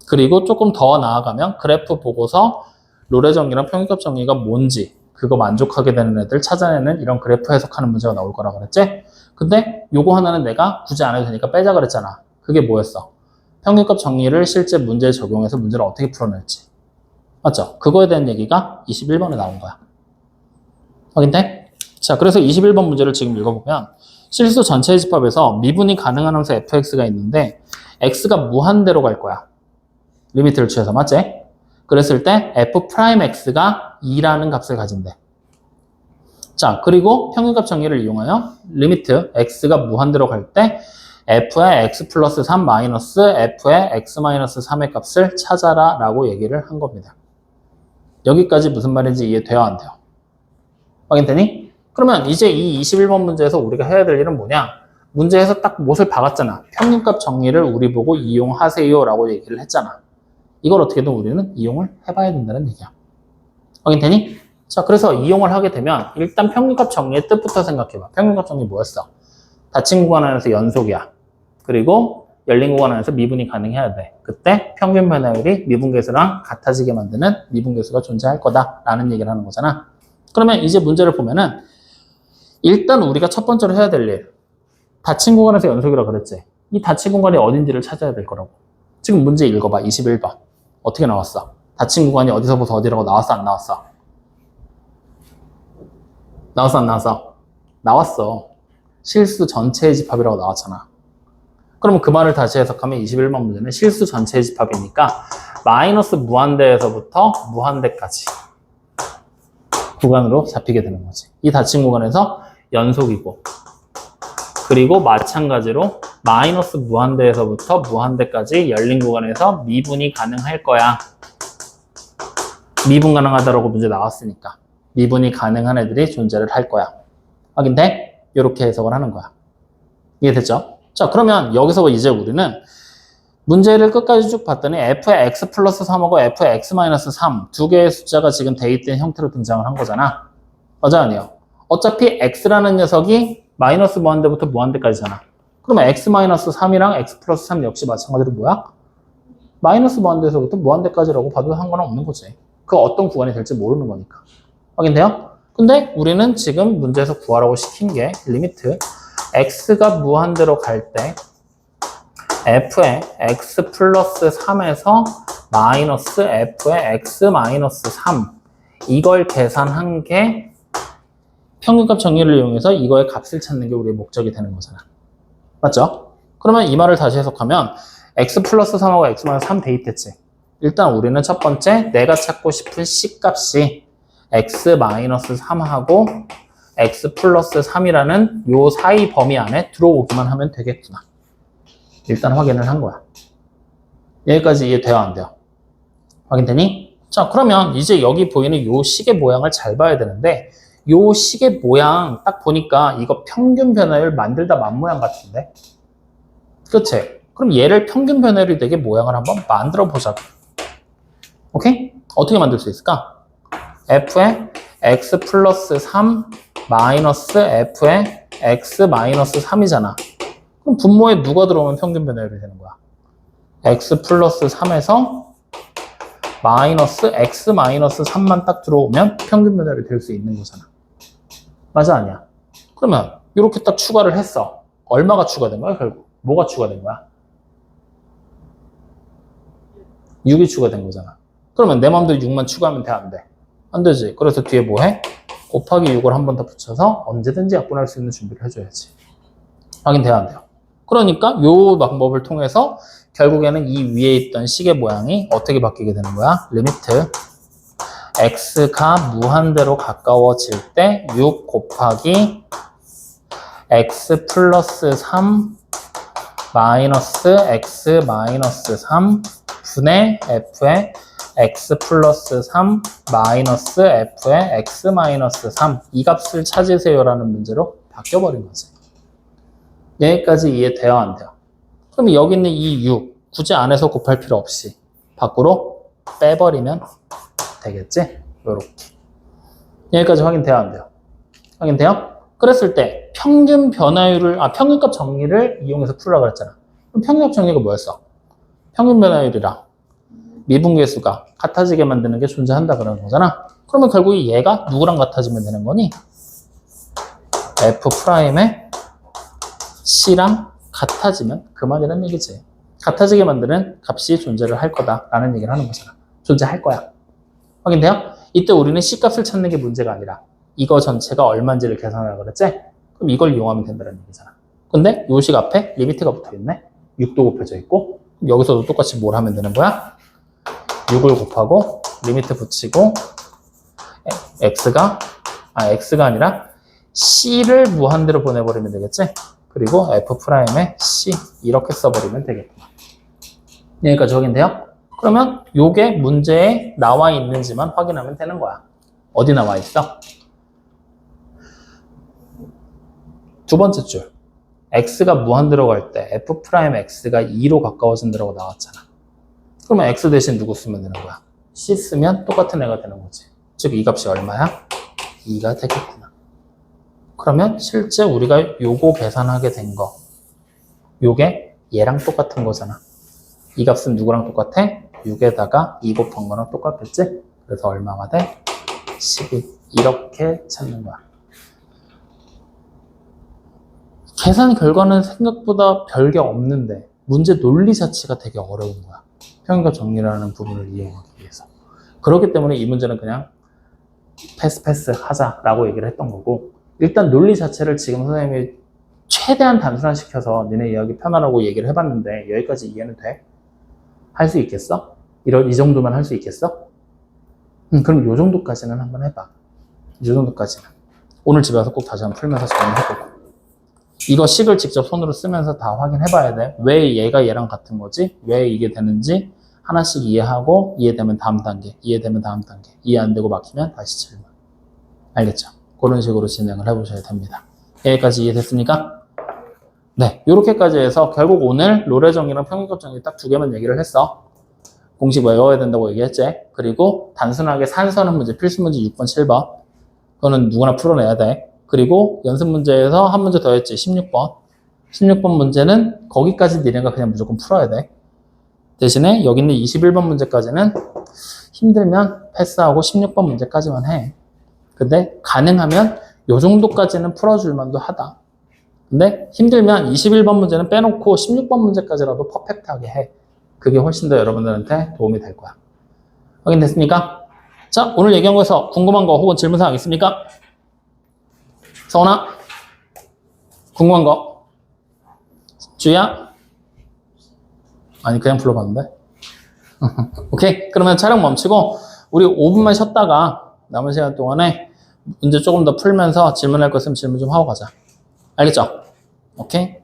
그리고 조금 더 나아가면 그래프 보고서 롤의 정의랑 평균값 정의가 뭔지 그거 만족하게 되는 애들 찾아내는 이런 그래프 해석하는 문제가 나올 거라 그랬지? 근데 요거 하나는 내가 굳이 안 해도 되니까 빼자 그랬잖아. 그게 뭐였어? 평균값 정의를 실제 문제에 적용해서 문제를 어떻게 풀어낼지. 맞죠? 그거에 대한 얘기가 21번에 나온 거야. 확인돼? 자, 그래서 21번 문제를 지금 읽어보면 실수 전체의 집합에서 미분이 가능한 함수 fx가 있는데 x가 무한대로 갈 거야. 리미트를 취해서, 맞지? 그랬을 때 f'x가 2라는 값을 가진대. 자, 그리고 평균값 정의를 이용하여 리미트 x가 무한대로 갈 때 f의 x 플러스 3 마이너스 f의 x 마이너스 3의 값을 찾아라 라고 얘기를 한 겁니다. 여기까지 무슨 말인지 이해돼요? 안 돼요? 확인되니? 그러면 이제 이 21번 문제에서 우리가 해야 될 일은 뭐냐? 문제에서 딱 못을 박았잖아. 평균값 정의를 우리 보고 이용하세요 라고 얘기를 했잖아. 이걸 어떻게든 우리는 이용을 해봐야 된다는 얘기야. 확인되니? 자, 그래서 이용을 하게 되면 일단 평균값 정의의 뜻부터 생각해봐. 평균값 정의 뭐였어? 닫힌 구간 안에서 연속이야. 그리고 열린 구간 안에서 미분이 가능해야 돼. 그때 평균 변화율이 미분계수랑 같아지게 만드는 미분계수가 존재할 거다라는 얘기를 하는 거잖아. 그러면 이제 문제를 보면은 일단 우리가 첫 번째로 해야 될 일, 닫힌 구간에서 연속이라고 그랬지. 이 닫힌 공간이 어딘지를 찾아야 될 거라고. 지금 문제 읽어봐. 21번. 어떻게 나왔어? 닫힌 구간이 어디서부터 어디라고 나왔어? 안 나왔어? 나왔어? 안 나왔어? 나왔어. 실수 전체의 집합이라고 나왔잖아. 그러면 그 말을 다시 해석하면 21번 문제는 실수 전체의 집합이니까 마이너스 무한대에서부터 무한대까지 구간으로 잡히게 되는 거지. 이 닫힌 구간에서 연속이고, 그리고 마찬가지로 마이너스 무한대에서부터 무한대까지 열린 구간에서 미분이 가능할 거야. 미분 가능하다라고 문제 나왔으니까 미분이 가능한 애들이 존재를 할 거야. 확인돼? 이렇게 해석을 하는 거야. 이해됐죠? 자, 그러면 여기서 이제 우리는 문제를 끝까지 쭉 봤더니 f의 x 플러스 3하고 f의 x 마이너스 3 두 개의 숫자가 지금 대입된 형태로 등장을 한 거잖아. 맞아, 아니에요? 어차피 x라는 녀석이 마이너스 무한대부터 무한대까지잖아. 그러면 x-3이랑 x 플러스 3 역시 마찬가지로 뭐야? 마이너스 무한대에서부터 무한대까지라고 봐도 상관없는 거지. 그 어떤 구간이 될지 모르는 거니까. 확인돼요? 근데 우리는 지금 문제에서 구하라고 시킨 게 리미트 x가 무한대로 갈 때 f의 x 플러스 3에서 마이너스 f의 x 마이너스 3 이걸 계산한 게 평균값 정리를 이용해서 이거의 값을 찾는 게 우리의 목적이 되는 거잖아. 맞죠? 그러면 이 말을 다시 해석하면 x 플러스 3하고 x 마이너스 3 대입했지. 일단 우리는 첫 번째 내가 찾고 싶은 C값이 x 마이너스 3하고 x 플러스 3이라는 요 사이 범위 안에 들어오기만 하면 되겠구나. 일단 확인을 한 거야. 여기까지 이해돼요? 안 돼요? 확인되니? 자, 그러면 이제 여기 보이는 요 식의 모양을 잘 봐야 되는데 요 식의 모양 딱 보니까 이거 평균 변화율 만들다 만 모양 같은데? 그치? 그럼 얘를 평균 변화율이 되게 모양을 한번 만들어 보자고. 오케이? 어떻게 만들 수 있을까? f의 x 플러스 3 마이너스 f의 x 마이너스 3이잖아. 그럼 분모에 누가 들어오면 평균 변화율이 되는 거야? x 플러스 3에서 마이너스 x 마이너스 3만 딱 들어오면 평균 변화율이 될 수 있는 거잖아. 맞아, 아니야? 그러면 이렇게 딱 추가를 했어. 얼마가 추가된 거야, 결국? 뭐가 추가된 거야? 6이 추가된 거잖아. 그러면 내 마음대로 6만 추가하면 돼, 안 돼? 안 되지. 그래서 뒤에 뭐 해? 곱하기 6을 한 번 더 붙여서 언제든지 약분할 수 있는 준비를 해줘야지. 확인돼야 안 돼요? 그러니까 요 방법을 통해서 결국에는 이 위에 있던 식의 모양이 어떻게 바뀌게 되는 거야? 리미트 x가 무한대로 가까워질 때 6 곱하기 x 플러스 3 마이너스 x 마이너스 3 분의 f의 x 플러스 3 마이너스 f의 x 마이너스 3 이 값을 찾으세요라는 문제로 바뀌어버린 거지. 여기까지 이해돼요? 안 돼요? 그럼 여기 있는 이 6 굳이 안에서 곱할 필요 없이 밖으로 빼버리면 되겠지? 요렇게. 여기까지 확인돼요? 안 돼요? 확인돼요? 그랬을 때 평균 변화율을 평균값 정리를 이용해서 풀으라고 그랬잖아. 그럼 평균값 정리가 뭐였어? 평균 변화율이랑 미분계수가 같아지게 만드는 게 존재한다 그러는 거잖아. 그러면 결국 얘가 누구랑 같아지면 되는 거니? F'의 C랑 같아지면 그만이라는 얘기지. 같아지게 만드는 값이 존재를 할 거다라는 얘기를 하는 거잖아. 존재할 거야. 확인돼요? 이때 우리는 C값을 찾는 게 문제가 아니라 이거 전체가 얼마인지를 계산하라고 그랬지? 그럼 이걸 이용하면 된다는 얘기잖아. 근데 요 식 앞에 리미트가 붙어있네. 6도 곱해져 있고 여기서도 똑같이 뭘 하면 되는 거야? 6을 곱하고 리미트 붙이고 x가 아니라 c를 무한대로 보내버리면 되겠지? 그리고 f'의 c 이렇게 써버리면 되겠구나. 여기까지 확인돼요? 그러면 요게 문제에 나와 있는지만 확인하면 되는 거야. 어디 나와 있어? 두 번째 줄. x가 무한대로 갈 때 f'x가 2로 가까워진다고 나왔잖아. 그러면 x 대신 누구 쓰면 되는 거야? c 쓰면 똑같은 애가 되는 거지. 즉 이 값이 얼마야? 2가 되겠구나. 그러면 실제 우리가 요거 계산하게 된 거 요게 얘랑 똑같은 거잖아. 이 값은 누구랑 똑같아? 6에다가 2 곱한 거랑 똑같겠지? 그래서 얼마가 돼? 12. 이렇게 찾는 거야. 계산 결과는 생각보다 별게 없는데 문제 논리 자체가 되게 어려운 거야. 평균값 정리라는 부분을 이용하기 위해서. 그렇기 때문에 이 문제는 그냥 패스 하자라고 얘기를 했던 거고, 일단 논리 자체를 지금 선생님이 최대한 단순화시켜서 니네 이해하기 편하라고 얘기를 해봤는데 여기까지 이해는 돼? 할 수 있겠어? 이 정도만 할 수 있겠어? 그럼 이 정도까지는 한번 해봐. 이 정도까지는. 오늘 집에 와서 꼭 다시 한번 풀면서 정리해보고. 이거 식을 직접 손으로 쓰면서 다 확인해봐야 돼. 왜 얘가 얘랑 같은 거지? 왜 이게 되는지 하나씩 이해하고 이해되면 다음 단계, 이해되면 다음 단계, 이해 안 되고 막히면 다시 질문. 알겠죠? 그런 식으로 진행을 해보셔야 됩니다. 여기까지 이해됐습니까? 네, 이렇게까지 해서 결국 오늘 로레 정리랑 평균값 정리 딱 두 개만 얘기를 했어. 공식 외워야 된다고 얘기했지. 그리고 단순하게 산수하는 문제, 필수 문제 6번, 7번. 그거는 누구나 풀어내야 돼. 그리고 연습 문제에서 한 문제 더 했지. 16번. 16번 문제는 거기까지 니네가 그냥 무조건 풀어야 돼. 대신에 여기 있는 21번 문제까지는 힘들면 패스하고 16번 문제까지만 해. 근데 가능하면 요 정도까지는 풀어줄 만도 하다. 근데 힘들면 21번 문제는 빼놓고 16번 문제까지라도 퍼펙트하게 해. 그게 훨씬 더 여러분들한테 도움이 될 거야. 확인됐습니까? 자, 오늘 얘기한 거에서 궁금한 거 혹은 질문사항 있습니까? 서원아? 궁금한 거? 주희야? 아니, 그냥 불러봤는데. 오케이. 그러면 촬영 멈추고 우리 5분만 쉬었다가 남은 시간 동안에 문제 조금 더 풀면서 질문할 거 있으면 질문 좀 하고 가자. 알겠죠? 오케이.